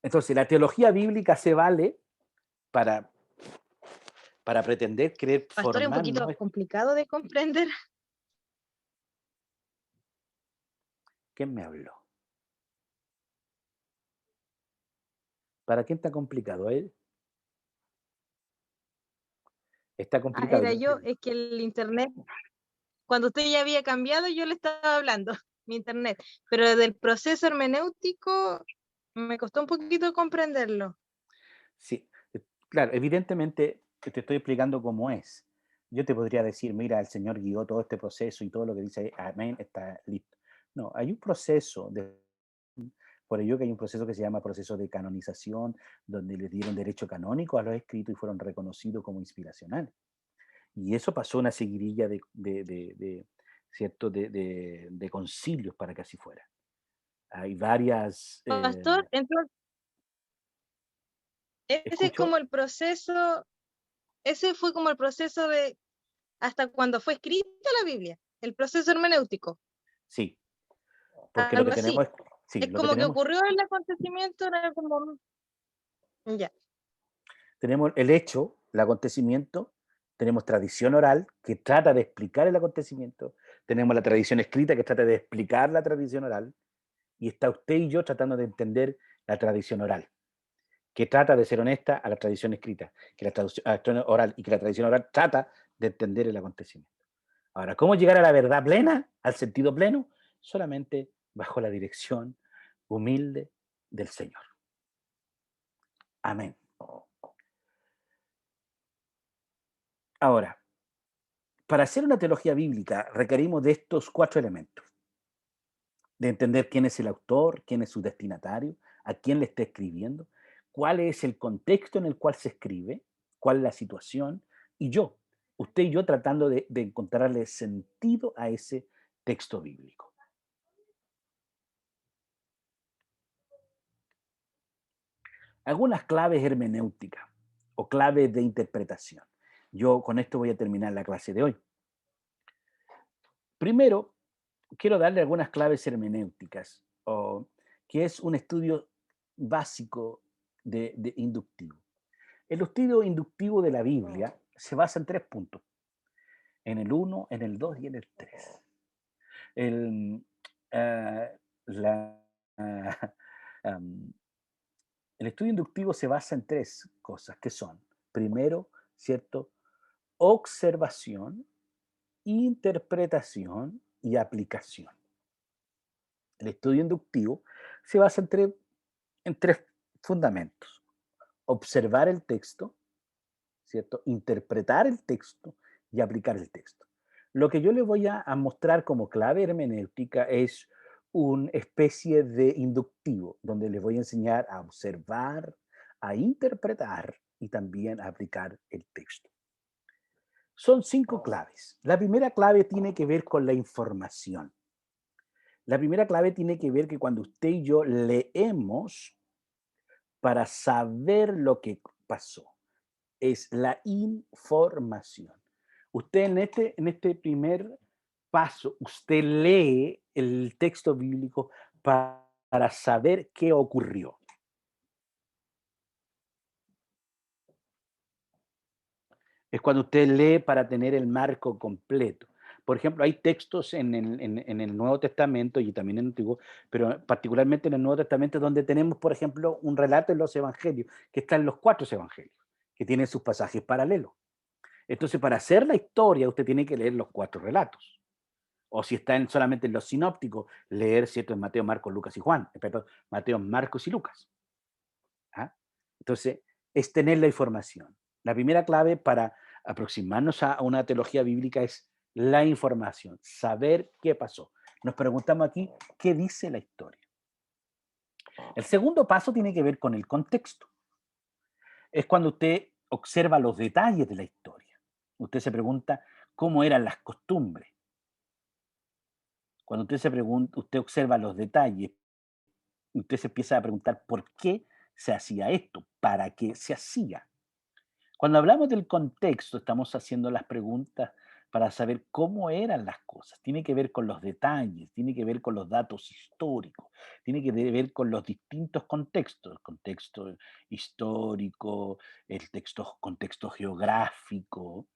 Entonces, la teología bíblica se vale para pretender creer Pastor, es un poquito formarnos. complicado de comprender. ¿Quién me habló? ¿Para quién está complicado? ¿Él? Está complicado. Era yo, es que el internet, cuando usted ya había cambiado, yo le estaba hablando, mi internet, pero del proceso hermenéutico me costó un poquito comprenderlo. Sí, claro, evidentemente te estoy explicando cómo es. Yo te podría decir, mira, el Señor guió todo este proceso y todo lo que dice, amén, está listo. No, hay un proceso, por ello que hay un proceso que se llama proceso de canonización, donde le dieron derecho canónico a los escritos y fueron reconocidos como inspiracionales. Y eso pasó una seguidilla ¿cierto? De concilios para que así fuera. Hay varias... Pastor, entonces, ese es ¿escucho? como el proceso, ese fue como el proceso de hasta cuando fue escrita la Biblia, el proceso hermenéutico. Sí, porque lo Algo que así. tenemos es... Sí, Es lo que como que tenemos... ocurrió el acontecimiento, era como... Ya. Tenemos el hecho, el acontecimiento, tenemos tradición oral que trata de explicar el acontecimiento, tenemos la tradición escrita que trata de explicar la tradición oral, y está usted y yo tratando de entender la tradición oral, que trata de ser honesta a la tradición escrita, que la tradición oral y que la tradición oral trata de entender el acontecimiento. Ahora, ¿cómo llegar a la verdad plena, al sentido pleno? Solamente bajo la dirección humilde del Señor. Amén. Ahora, para hacer una teología bíblica requerimos de estos 4 elementos. de entender quién es el autor, quién es su destinatario, a quién le está escribiendo, cuál es el contexto en el cual se escribe, cuál es la situación, y usted y yo tratando de encontrarle sentido a ese texto bíblico. Algunas claves hermenéuticas o claves de interpretación. Yo con esto voy a terminar la clase de hoy. Primero, quiero darle algunas claves hermenéuticas, que es un estudio básico de inductivo. El estudio inductivo de la Biblia se basa en 3 puntos, en el 1, en el 2 y en el 3. El, ah, la, ah, am, el estudio inductivo se basa en 3 cosas, que son, primero, ¿cierto? Observación, interpretación y aplicación. El estudio inductivo se basa en 3 fundamentos. Observar el texto, ¿cierto? Interpretar el texto y aplicar el texto. Lo que yo le voy a mostrar como clave hermenéutica es una especie de inductivo, donde les voy a enseñar a observar, a interpretar y también a aplicar el texto. Son 5 claves. La primera clave tiene que ver con la información. La primera clave tiene que ver que cuando usted y yo leemos para saber lo que pasó, es la información. Usted en este primer paso, usted lee el texto bíblico para saber qué ocurrió. Es cuando usted lee para tener el marco completo. Por ejemplo, hay textos en el Nuevo Testamento y también en el Antiguo, pero particularmente en el Nuevo Testamento, donde tenemos, por ejemplo, un relato en los Evangelios, que está en los 4 Evangelios, que tienen sus pasajes paralelos. Entonces, para hacer la historia, usted tiene que leer los 4 relatos. O si está solamente en los sinópticos, leer, ¿cierto?, en Mateo, Marcos, Lucas y Juan. Perdón, Mateo, Marcos y Lucas. ¿Ah? Entonces, es tener la información. La primera clave para aproximarnos a una teología bíblica es la información, saber qué pasó. Nos preguntamos aquí, ¿qué dice la historia? El segundo paso tiene que ver con el contexto. Es cuando usted observa los detalles de la historia. Usted se pregunta cómo eran las costumbres. Cuando usted se pregunta, usted observa los detalles, usted se empieza a preguntar por qué se hacía esto, para qué se hacía. Cuando hablamos del contexto, estamos haciendo las preguntas para saber cómo eran las cosas. Tiene que ver con los detalles, tiene que ver con los datos históricos, tiene que ver con los distintos contextos, el contexto histórico, contexto geográfico,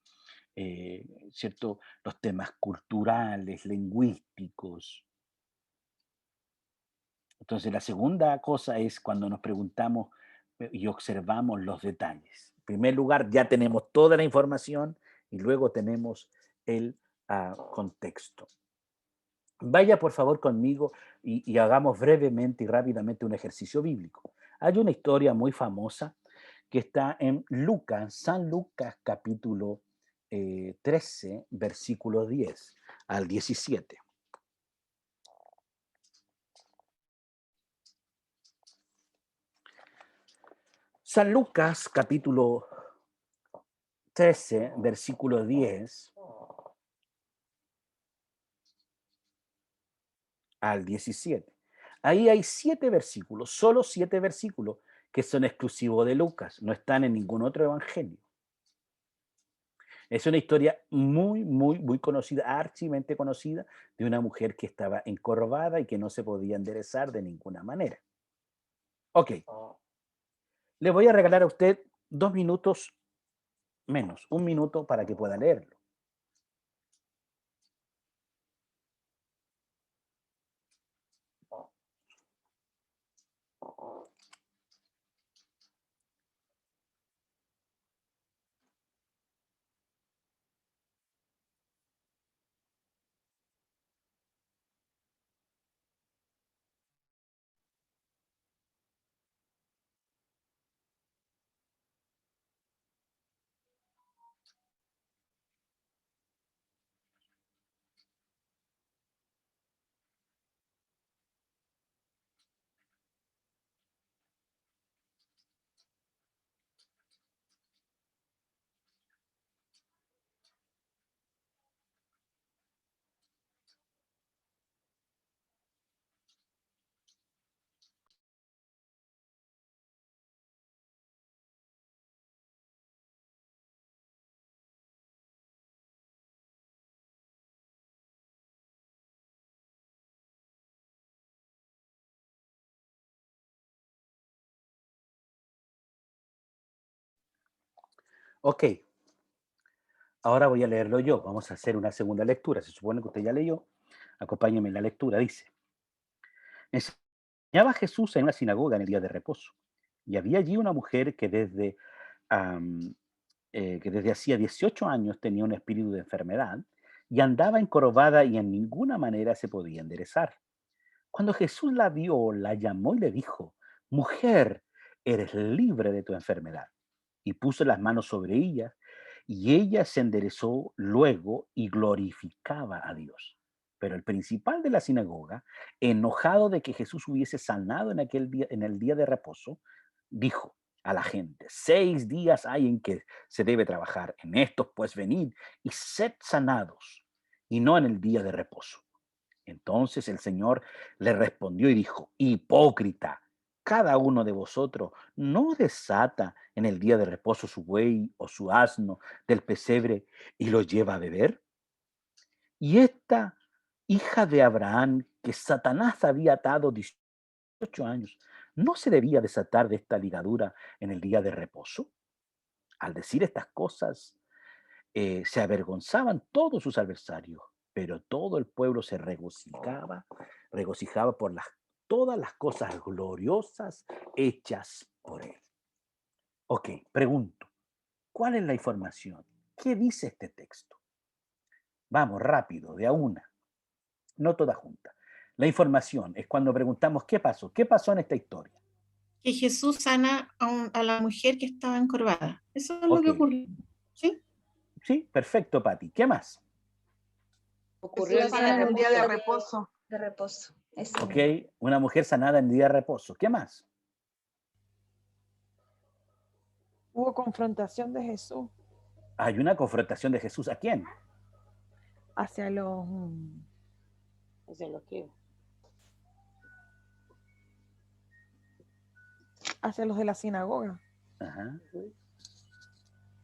¿cierto? Los temas culturales, lingüísticos. Entonces, la segunda cosa es cuando nos preguntamos y observamos los detalles. En primer lugar, ya tenemos toda la información y luego tenemos el contexto. Vaya por favor conmigo y hagamos brevemente y rápidamente un ejercicio bíblico. Hay una historia muy famosa que está en Lucas, San Lucas capítulo 13, versículo 10 al 17. San Lucas, capítulo 13, versículo 10 al 17. Ahí hay 7 versículos, solo 7 versículos que son exclusivos de Lucas, no están en ningún otro evangelio. Es una historia muy conocida, archimente conocida, de una mujer que estaba encorvada y que no se podía enderezar de ninguna manera. Ok. Le voy a regalar a usted 2 minutos menos, 1 minuto para que pueda leerlo. Ok, ahora voy a leerlo yo. Vamos a hacer una segunda lectura. Se supone que usted ya leyó. Acompáñeme en la lectura. Dice: enseñaba Jesús en una sinagoga en el día de reposo. Y había allí una mujer am, que desde hacía 18 años tenía un espíritu de enfermedad y andaba encorvada y en ninguna manera se podía enderezar. Cuando Jesús la vio, la llamó y le dijo: mujer, eres libre de tu enfermedad. Y puso las manos sobre ella, y ella se enderezó luego y glorificaba a Dios. Pero el principal de la sinagoga, enojado de que Jesús hubiese sanado en aquel día, en el día de reposo, dijo a la gente: 6 días hay en que se debe trabajar. En estos pues venid y sed sanados, y no en el día de reposo. Entonces el Señor le respondió y dijo: hipócrita, cada uno de vosotros no desata en el día de reposo su buey o su asno del pesebre y lo lleva a beber. Y esta hija de Abraham, que Satanás había atado 18 años, ¿no se debía desatar de esta ligadura en el día de reposo? Al decir estas cosas, se avergonzaban todos sus adversarios, pero todo el pueblo se regocijaba por todas las cosas gloriosas hechas por él. Ok, pregunto, ¿cuál es la información? ¿Qué dice este texto? Vamos, rápido, de a una, no toda junta. La información es cuando preguntamos ¿qué pasó? ¿Qué pasó en esta historia? Que Jesús sana a la mujer que estaba encorvada. Eso es lo que Ok, ocurrió. ¿Sí? sí, perfecto, Pati. ¿Qué más? Ocurrió el Jesús día sana de en un día de reposo. reposo. De reposo. Ese Ok, mismo. una mujer sanada en día de reposo. ¿Qué más? Hubo confrontación de Jesús Hay una confrontación de Jesús. ¿A quién? hacia los, Hacia los que hacia los de la sinagoga. Ajá.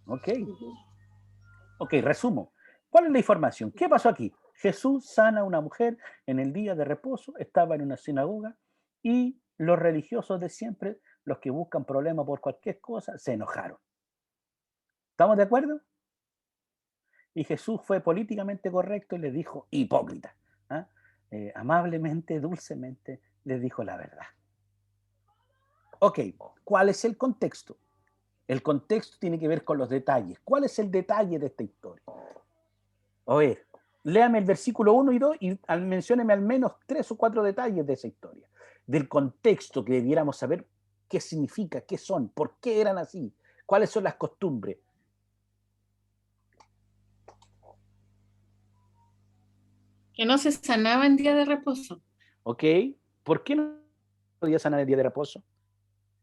Ok. Ok, resumo. ¿Cuál es la información? ¿Qué pasó aquí? Jesús sana a una mujer en el día de reposo, estaba en una sinagoga y los religiosos de siempre, los que buscan problemas por cualquier cosa, se enojaron. ¿Estamos de acuerdo? Y Jesús fue políticamente correcto y les dijo hipócrita. ¿Ah? Amablemente, dulcemente, les dijo la verdad. Ok, ¿cuál es el contexto? El contexto tiene que ver con los detalles. ¿Cuál es el detalle de esta historia? A ver, léame el versículo 1 y 2 y mencióneme al menos 3 o 4 detalles de esa historia. Del contexto que debiéramos saber qué significa, qué son, por qué eran así, cuáles son las costumbres. Que no se sanaba en día de reposo. ¿Ok? ¿Por qué no podía sanar el día de reposo?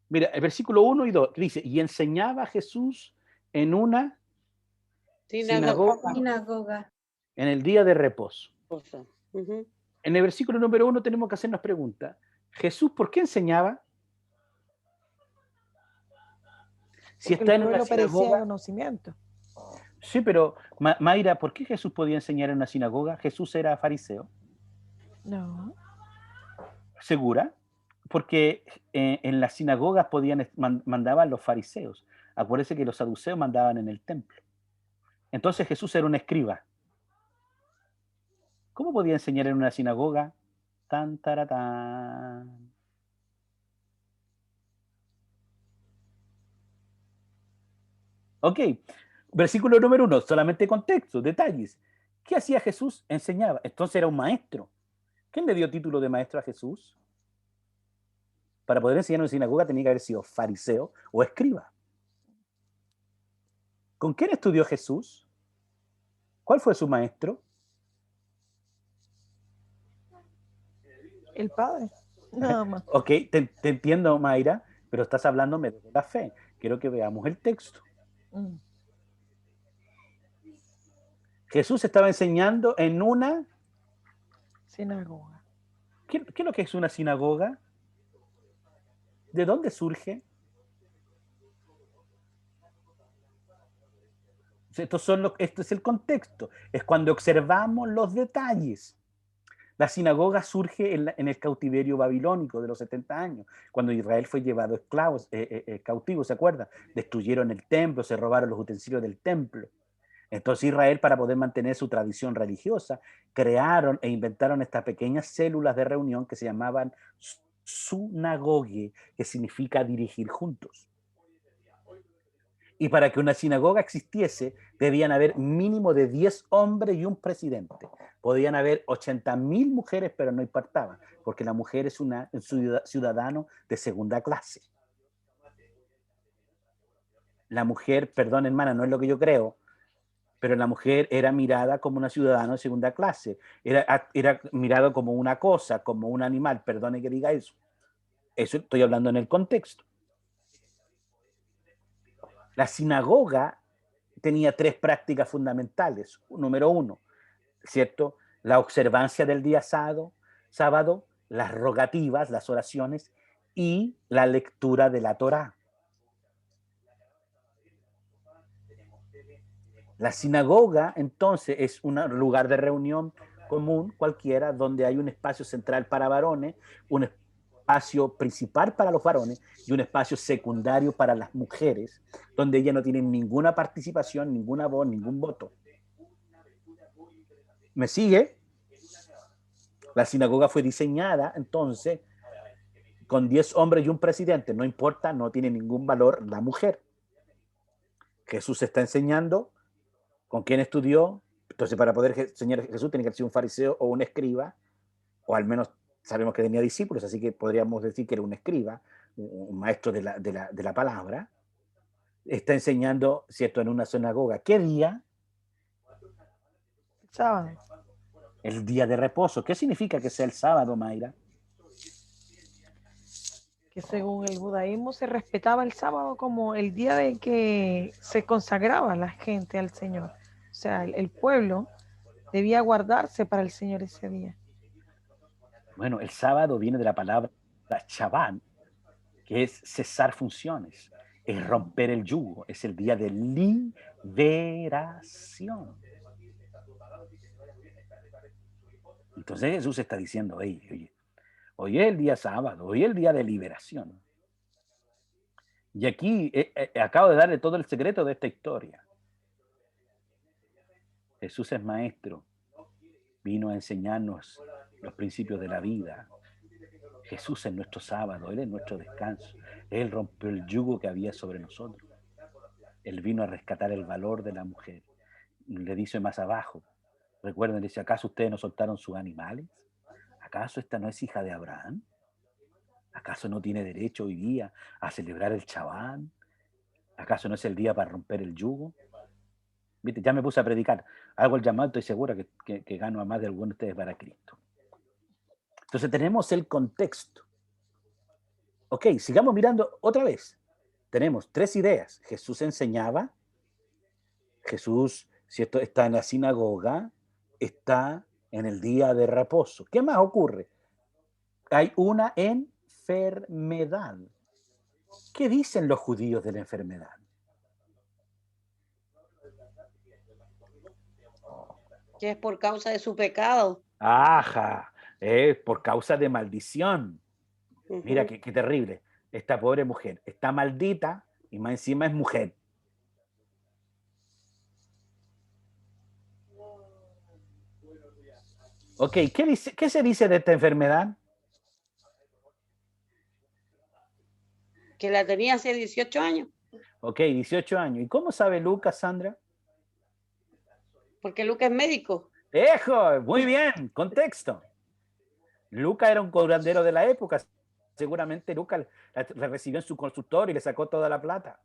Mira, el versículo 1 y 2 dice: y enseñaba Jesús en una sinagoga Sinagoga. en el día de reposo. Ujú. En el versículo número 1 tenemos que hacernos preguntas. Jesús, ¿por qué enseñaba? Si Porque el está en una pueblo perecía de sinagoga. conocimiento. Sí, pero Mayra, ¿por qué Jesús podía enseñar en una sinagoga? Jesús era fariseo. No. ¿Segura? Porque en las sinagogas mandaban los fariseos. Acuérdense que los saduceos mandaban en el templo. Entonces Jesús era un escriba. ¿Cómo podía enseñar en una sinagoga? Tan, taratán. Ok, versículo número 1, solamente contexto, detalles. ¿Qué hacía Jesús? Enseñaba. Entonces era un maestro. ¿Quién le dio título de maestro a Jesús? Para poder enseñar en una sinagoga tenía que haber sido fariseo o escriba. ¿Con quién estudió Jesús? ¿Cuál fue su maestro? El Padre. Nada más. Ok, te entiendo, Mayra, pero estás hablándome de la fe. Quiero que veamos el texto. Mm. Jesús estaba enseñando en una... Sinagoga. ¿Qué es lo que es una sinagoga? ¿De dónde surge? Esto es el contexto. Es cuando observamos los detalles. La sinagoga surge en el cautiverio babilónico de los 70 años, cuando Israel fue llevado esclavos, cautivos, ¿se acuerdan? Destruyeron el templo, se robaron los utensilios del templo. Entonces Israel, para poder mantener su tradición religiosa, crearon e inventaron estas pequeñas células de reunión que se llamaban sunagogue, que significa dirigir juntos. Y para que una sinagoga existiese, debían haber mínimo de 10 hombres y un presidente. Podían haber 80.000 mujeres, pero no importaba, porque la mujer es un ciudadano de segunda clase. La mujer, perdón hermana, no es lo que yo creo, pero la mujer era mirada como una ciudadana de segunda clase. Era mirada como una cosa, como un animal, perdone que diga eso. Eso estoy hablando en el contexto. La sinagoga tenía 3 prácticas fundamentales. Número 1, ¿cierto? La observancia del día sábado, las rogativas, las oraciones y la lectura de la Torá. La sinagoga, entonces, es un lugar de reunión común cualquiera donde hay un espacio central para varones, un espacio principal para los varones y un espacio secundario para las mujeres, donde ellas no tienen ninguna participación, ninguna voz, ningún voto. ¿Me sigue? La sinagoga fue diseñada, entonces, con 10 hombres y un presidente. No importa, no tiene ningún valor la mujer. Jesús está enseñando. ¿Con quién estudió? Entonces, para poder enseñar a Jesús, tiene que ser un fariseo o un escriba, o al menos sabemos que tenía discípulos, así que podríamos decir que era un escriba, un maestro de la palabra. Está enseñando, ¿cierto?, en una sinagoga. ¿Qué día? Sábado. El día de reposo. ¿Qué significa que sea el sábado, Mayra? Que según el judaísmo se respetaba el sábado como el día de que se consagraba la gente al Señor. O sea, el pueblo debía guardarse para el Señor ese día. Bueno, el sábado viene de la palabra Shabbat, que es cesar funciones, es romper el yugo, es el día de liberación. Entonces Jesús está diciendo, oye, hoy es el día sábado, hoy es el día de liberación. Y aquí acabo de darle todo el secreto de esta historia. Jesús es maestro, vino a enseñarnos los principios de la vida. Jesús es nuestro sábado, Él es nuestro descanso. Él rompió el yugo que había sobre nosotros. Él vino a rescatar el valor de la mujer. Le dice más abajo, recuerden, dice, ¿acaso ustedes no soltaron sus animales? ¿Acaso esta no es hija de Abraham? ¿Acaso no tiene derecho hoy día a celebrar el Shabbat? ¿Acaso no es el día para romper el yugo? ¿Viste? Ya me puse a predicar. Hago el llamado, estoy segura que gano a más de algunos de ustedes para Cristo. Entonces tenemos el contexto. Ok, sigamos mirando otra vez. Tenemos 3 ideas. Jesús enseñaba. Jesús, ¿cierto?, está en la sinagoga. Está en el día de reposo. ¿Qué más ocurre? Hay una enfermedad. ¿Qué dicen los judíos de la enfermedad? Que es por causa de su pecado. Ajá, es por causa de maldición. Mira qué terrible. Esta pobre mujer está maldita y más encima es mujer. Ok, ¿qué se dice de esta enfermedad? Que la tenía hace 18 años. Ok, 18 años. ¿Y cómo sabe Lucas, Sandra? Porque Lucas es médico. ¡Ejo! Muy bien, contexto. Lucas era un curandero de la época. Seguramente Lucas la recibió en su consultorio y le sacó toda la plata.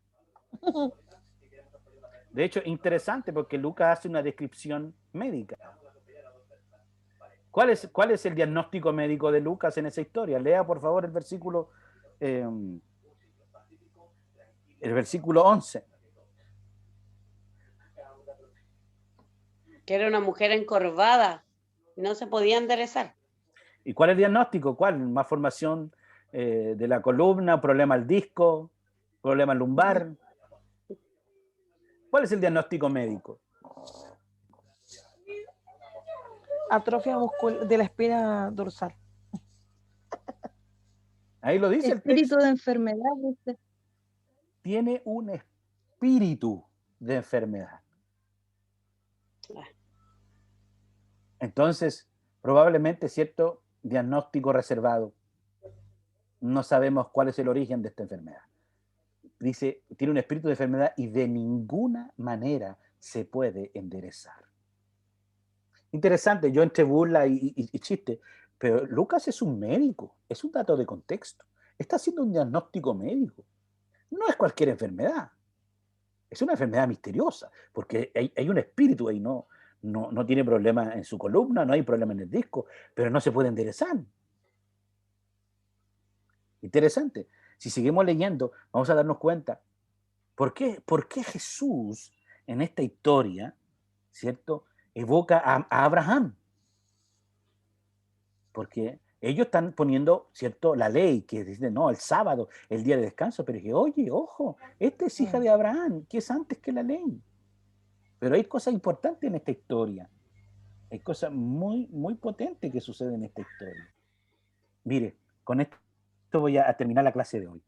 De hecho, interesante porque Lucas hace una descripción médica. ¿Cuál es el diagnóstico médico de Lucas en esa historia? Lea, por favor, el versículo 11. Que era una mujer encorvada. No se podía enderezar. ¿Y cuál es el diagnóstico? ¿Cuál? Malformación de la columna, problema al disco, problema lumbar. ¿Cuál es el diagnóstico médico? atrofia de la espina dorsal. Ahí lo dice el Espíritu texto. de enfermedad, dice. Tiene un espíritu de enfermedad. Entonces, probablemente cierto diagnóstico reservado. No sabemos cuál es el origen de esta enfermedad. Dice, tiene un espíritu de enfermedad y de ninguna manera se puede enderezar. Interesante, yo entre burla y chiste, pero Lucas es un médico, es un dato de contexto. Está haciendo un diagnóstico médico. No es cualquier enfermedad. Es una enfermedad misteriosa, porque hay un espíritu ahí, no tiene problema en su columna, no hay problema en el disco, pero no se puede enderezar. Interesante. Si seguimos leyendo, vamos a darnos cuenta, ¿por qué Jesús en esta historia, ¿cierto?, evoca a Abraham? Porque ellos están poniendo, ¿cierto?, la ley, que dice, no, el sábado, el día de descanso, pero que, oye, ojo, esta es hija de Abraham, que es antes que la ley. Pero hay cosas importantes en esta historia. Hay cosas muy, muy potentes que suceden en esta historia. Mire, con esto voy a terminar la clase de hoy.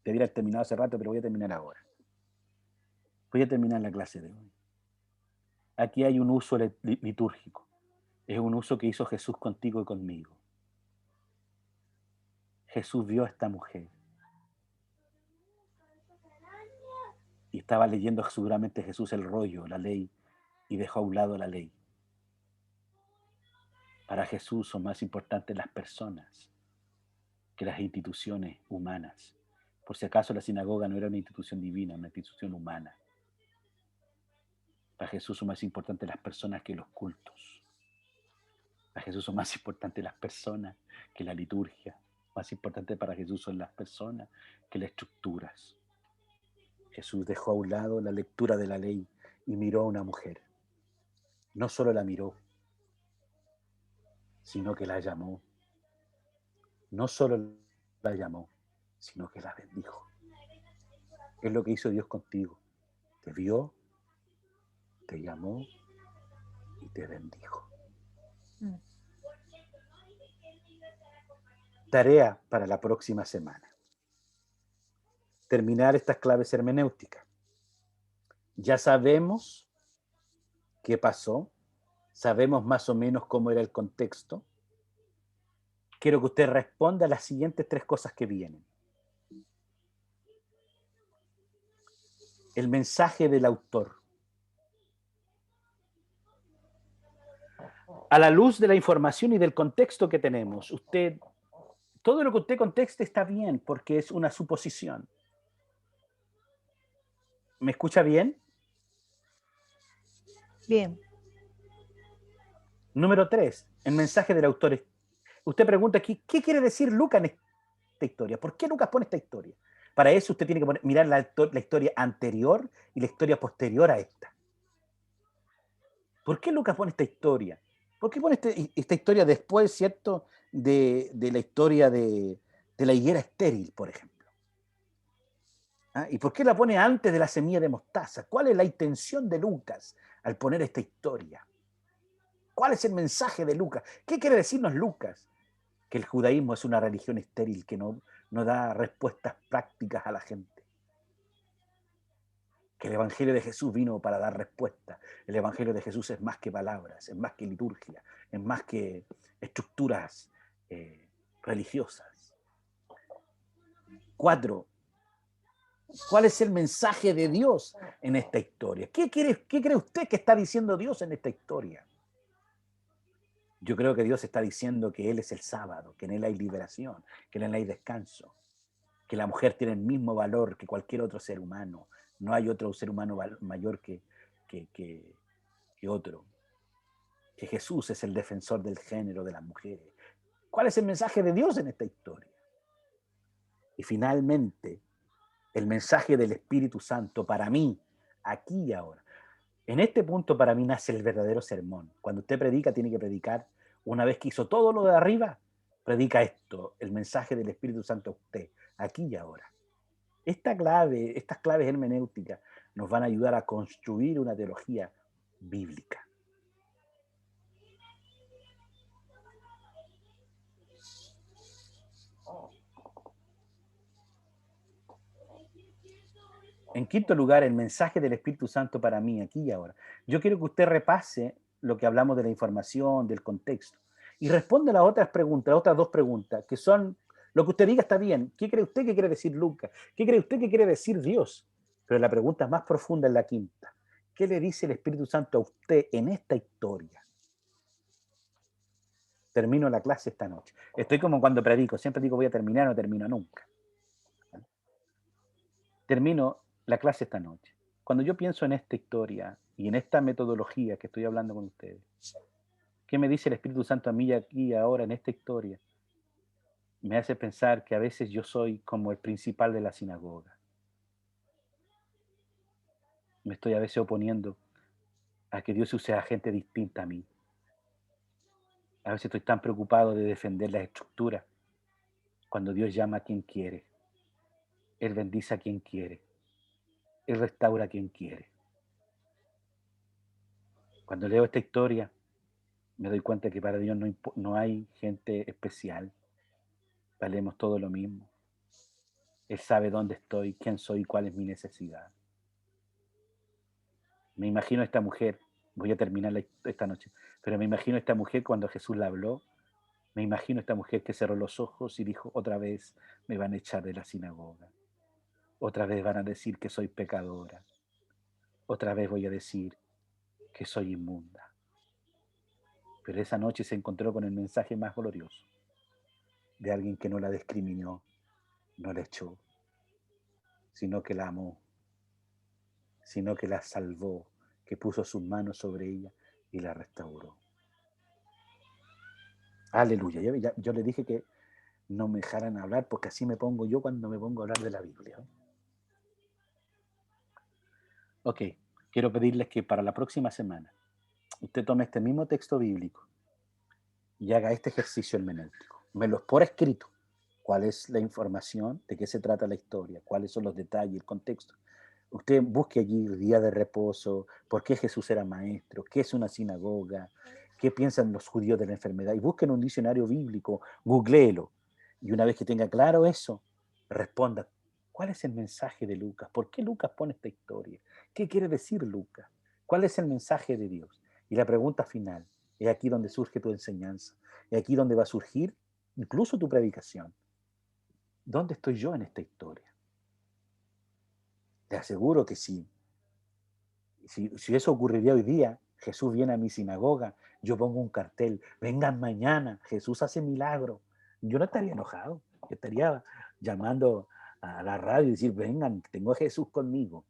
Debería haber terminado hace rato, pero voy a terminar ahora. Voy a terminar la clase de hoy. Aquí hay un uso litúrgico. Es un uso que hizo Jesús contigo y conmigo. Jesús vio a esta mujer. Y estaba leyendo seguramente Jesús el rollo, la ley, y dejó a un lado la ley. Para Jesús son más importantes las personas que las instituciones humanas. Por si acaso la sinagoga no era una institución divina, una institución humana. Para Jesús son más importantes las personas que los cultos. Para Jesús son más importantes las personas que la liturgia. Más importante para Jesús son las personas que las estructuras. Jesús dejó a un lado la lectura de la ley y miró a una mujer. No solo la miró, sino que la llamó. No solo la llamó, sino que la bendijo. Es lo que hizo Dios contigo. Te vio, te llamó y te bendijo. Tarea para la próxima semana. Terminar estas claves hermenéuticas. Ya sabemos qué pasó, sabemos más o menos cómo era el contexto. Quiero que usted responda a las siguientes 3 cosas que vienen. El mensaje del autor. A la luz de la información y del contexto que tenemos, todo lo que usted contexte está bien, porque es una suposición. ¿Me escucha bien? Bien. Número 3, el mensaje del autor. Usted pregunta aquí, ¿qué quiere decir Lucas en esta historia? ¿Por qué Lucas pone esta historia? Para eso usted tiene que mirar la historia anterior y la historia posterior a esta. ¿Por qué Lucas pone esta historia? ¿Por qué pone esta historia después, cierto, de la historia de la higuera estéril, por ejemplo? ¿Ah? ¿Y por qué la pone antes de la semilla de mostaza? ¿Cuál es la intención de Lucas al poner esta historia? ¿Cuál es el mensaje de Lucas? ¿Qué quiere decirnos Lucas? Que el judaísmo es una religión estéril que no da respuestas prácticas a la gente. Que el Evangelio de Jesús vino para dar respuesta. El Evangelio de Jesús es más que palabras, es más que liturgia, es más que estructuras religiosas. 4. ¿Cuál es el mensaje de Dios en esta historia? ¿Qué cree usted que está diciendo Dios en esta historia? Yo creo que Dios está diciendo que Él es el sábado, que en Él hay liberación, que en Él hay descanso, que la mujer tiene el mismo valor que cualquier otro ser humano. No hay otro ser humano mayor que otro. Que Jesús es el defensor del género de las mujeres. ¿Cuál es el mensaje de Dios en esta historia? Y finalmente, el mensaje del Espíritu Santo para mí, aquí y ahora. En este punto para mí nace el verdadero sermón. Cuando usted predica, tiene que predicar, una vez que hizo todo lo de arriba, predica esto, el mensaje del Espíritu Santo a usted, aquí y ahora. Estas claves hermenéuticas nos van a ayudar a construir una teología bíblica. En quinto lugar, el mensaje del Espíritu Santo para mí, aquí y ahora. Yo quiero que usted repase lo que hablamos de la información, del contexto, y responda a las otras preguntas, las otras dos preguntas, que son, lo que usted diga está bien. ¿Qué cree usted que quiere decir Lucas? ¿Qué cree usted que quiere decir Dios? Pero la pregunta más profunda es la quinta. ¿Qué le dice el Espíritu Santo a usted en esta historia? Termino la clase esta noche. Estoy como cuando predico, siempre digo voy a terminar, no termino nunca. Termino la clase esta noche. Cuando yo pienso en esta historia y en esta metodología que estoy hablando con ustedes, ¿qué me dice el Espíritu Santo a mí aquí y ahora en esta historia? Me hace pensar que a veces yo soy como el principal de la sinagoga. Me estoy a veces oponiendo a que Dios use a gente distinta a mí. A veces estoy tan preocupado de defender las estructuras cuando Dios llama a quien quiere. Él bendice a quien quiere. Él restaura a quien quiere. Cuando leo esta historia, me doy cuenta que para Dios no hay gente especial. Valemos todo lo mismo. Él sabe dónde estoy, quién soy y cuál es mi necesidad. Me imagino a esta mujer, voy a terminar esta noche, pero me imagino a esta mujer cuando Jesús la habló, me imagino a esta mujer que cerró los ojos y dijo, otra vez me van a echar de la sinagoga, otra vez van a decir que soy pecadora, otra vez voy a decir que soy inmunda. Pero esa noche se encontró con el mensaje más glorioso de alguien que no la discriminó, no la echó, sino que la amó, sino que la salvó, que puso sus manos sobre ella y la restauró. Aleluya. Yo le dije que no me dejaran hablar porque así me pongo yo cuando me pongo a hablar de la Biblia. Ok, quiero pedirles que para la próxima semana usted tome este mismo texto bíblico y haga este ejercicio hermenéutico. Me los por escrito. ¿Cuál es la información? ¿De qué se trata la historia? ¿Cuáles son los detalles, el contexto? Usted busque allí día de reposo, por qué Jesús era maestro, qué es una sinagoga, qué piensan los judíos de la enfermedad, y busquen un diccionario bíblico, googléelo, y una vez que tenga claro eso, responda, ¿cuál es el mensaje de Lucas? ¿Por qué Lucas pone esta historia? ¿Qué quiere decir Lucas? ¿Cuál es el mensaje de Dios? Y la pregunta final, es aquí donde surge tu enseñanza, es aquí donde va a surgir incluso tu predicación. ¿Dónde estoy yo en esta historia? Te aseguro que si eso ocurriría hoy día, Jesús viene a mi sinagoga, yo pongo un cartel, vengan mañana, Jesús hace milagro. Yo no estaría enojado, yo estaría llamando a la radio y decir, vengan, tengo a Jesús conmigo.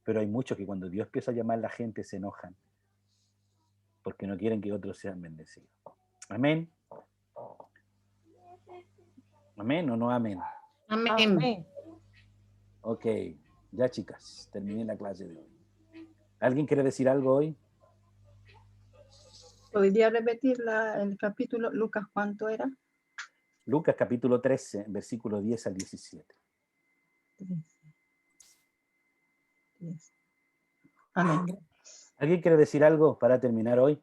Pero hay muchos que cuando Dios empieza a llamar a la gente se enojan, porque no quieren que otros sean bendecidos. Amén. Amén o no amén. Amén. Ok, ya chicas, terminé la clase de hoy. ¿Alguien quiere decir algo hoy? ¿Podría repetir el capítulo, Lucas, cuánto era? Lucas capítulo 13, versículo 10 al 17. 10. Amén. ¿Alguien quiere decir algo para terminar hoy?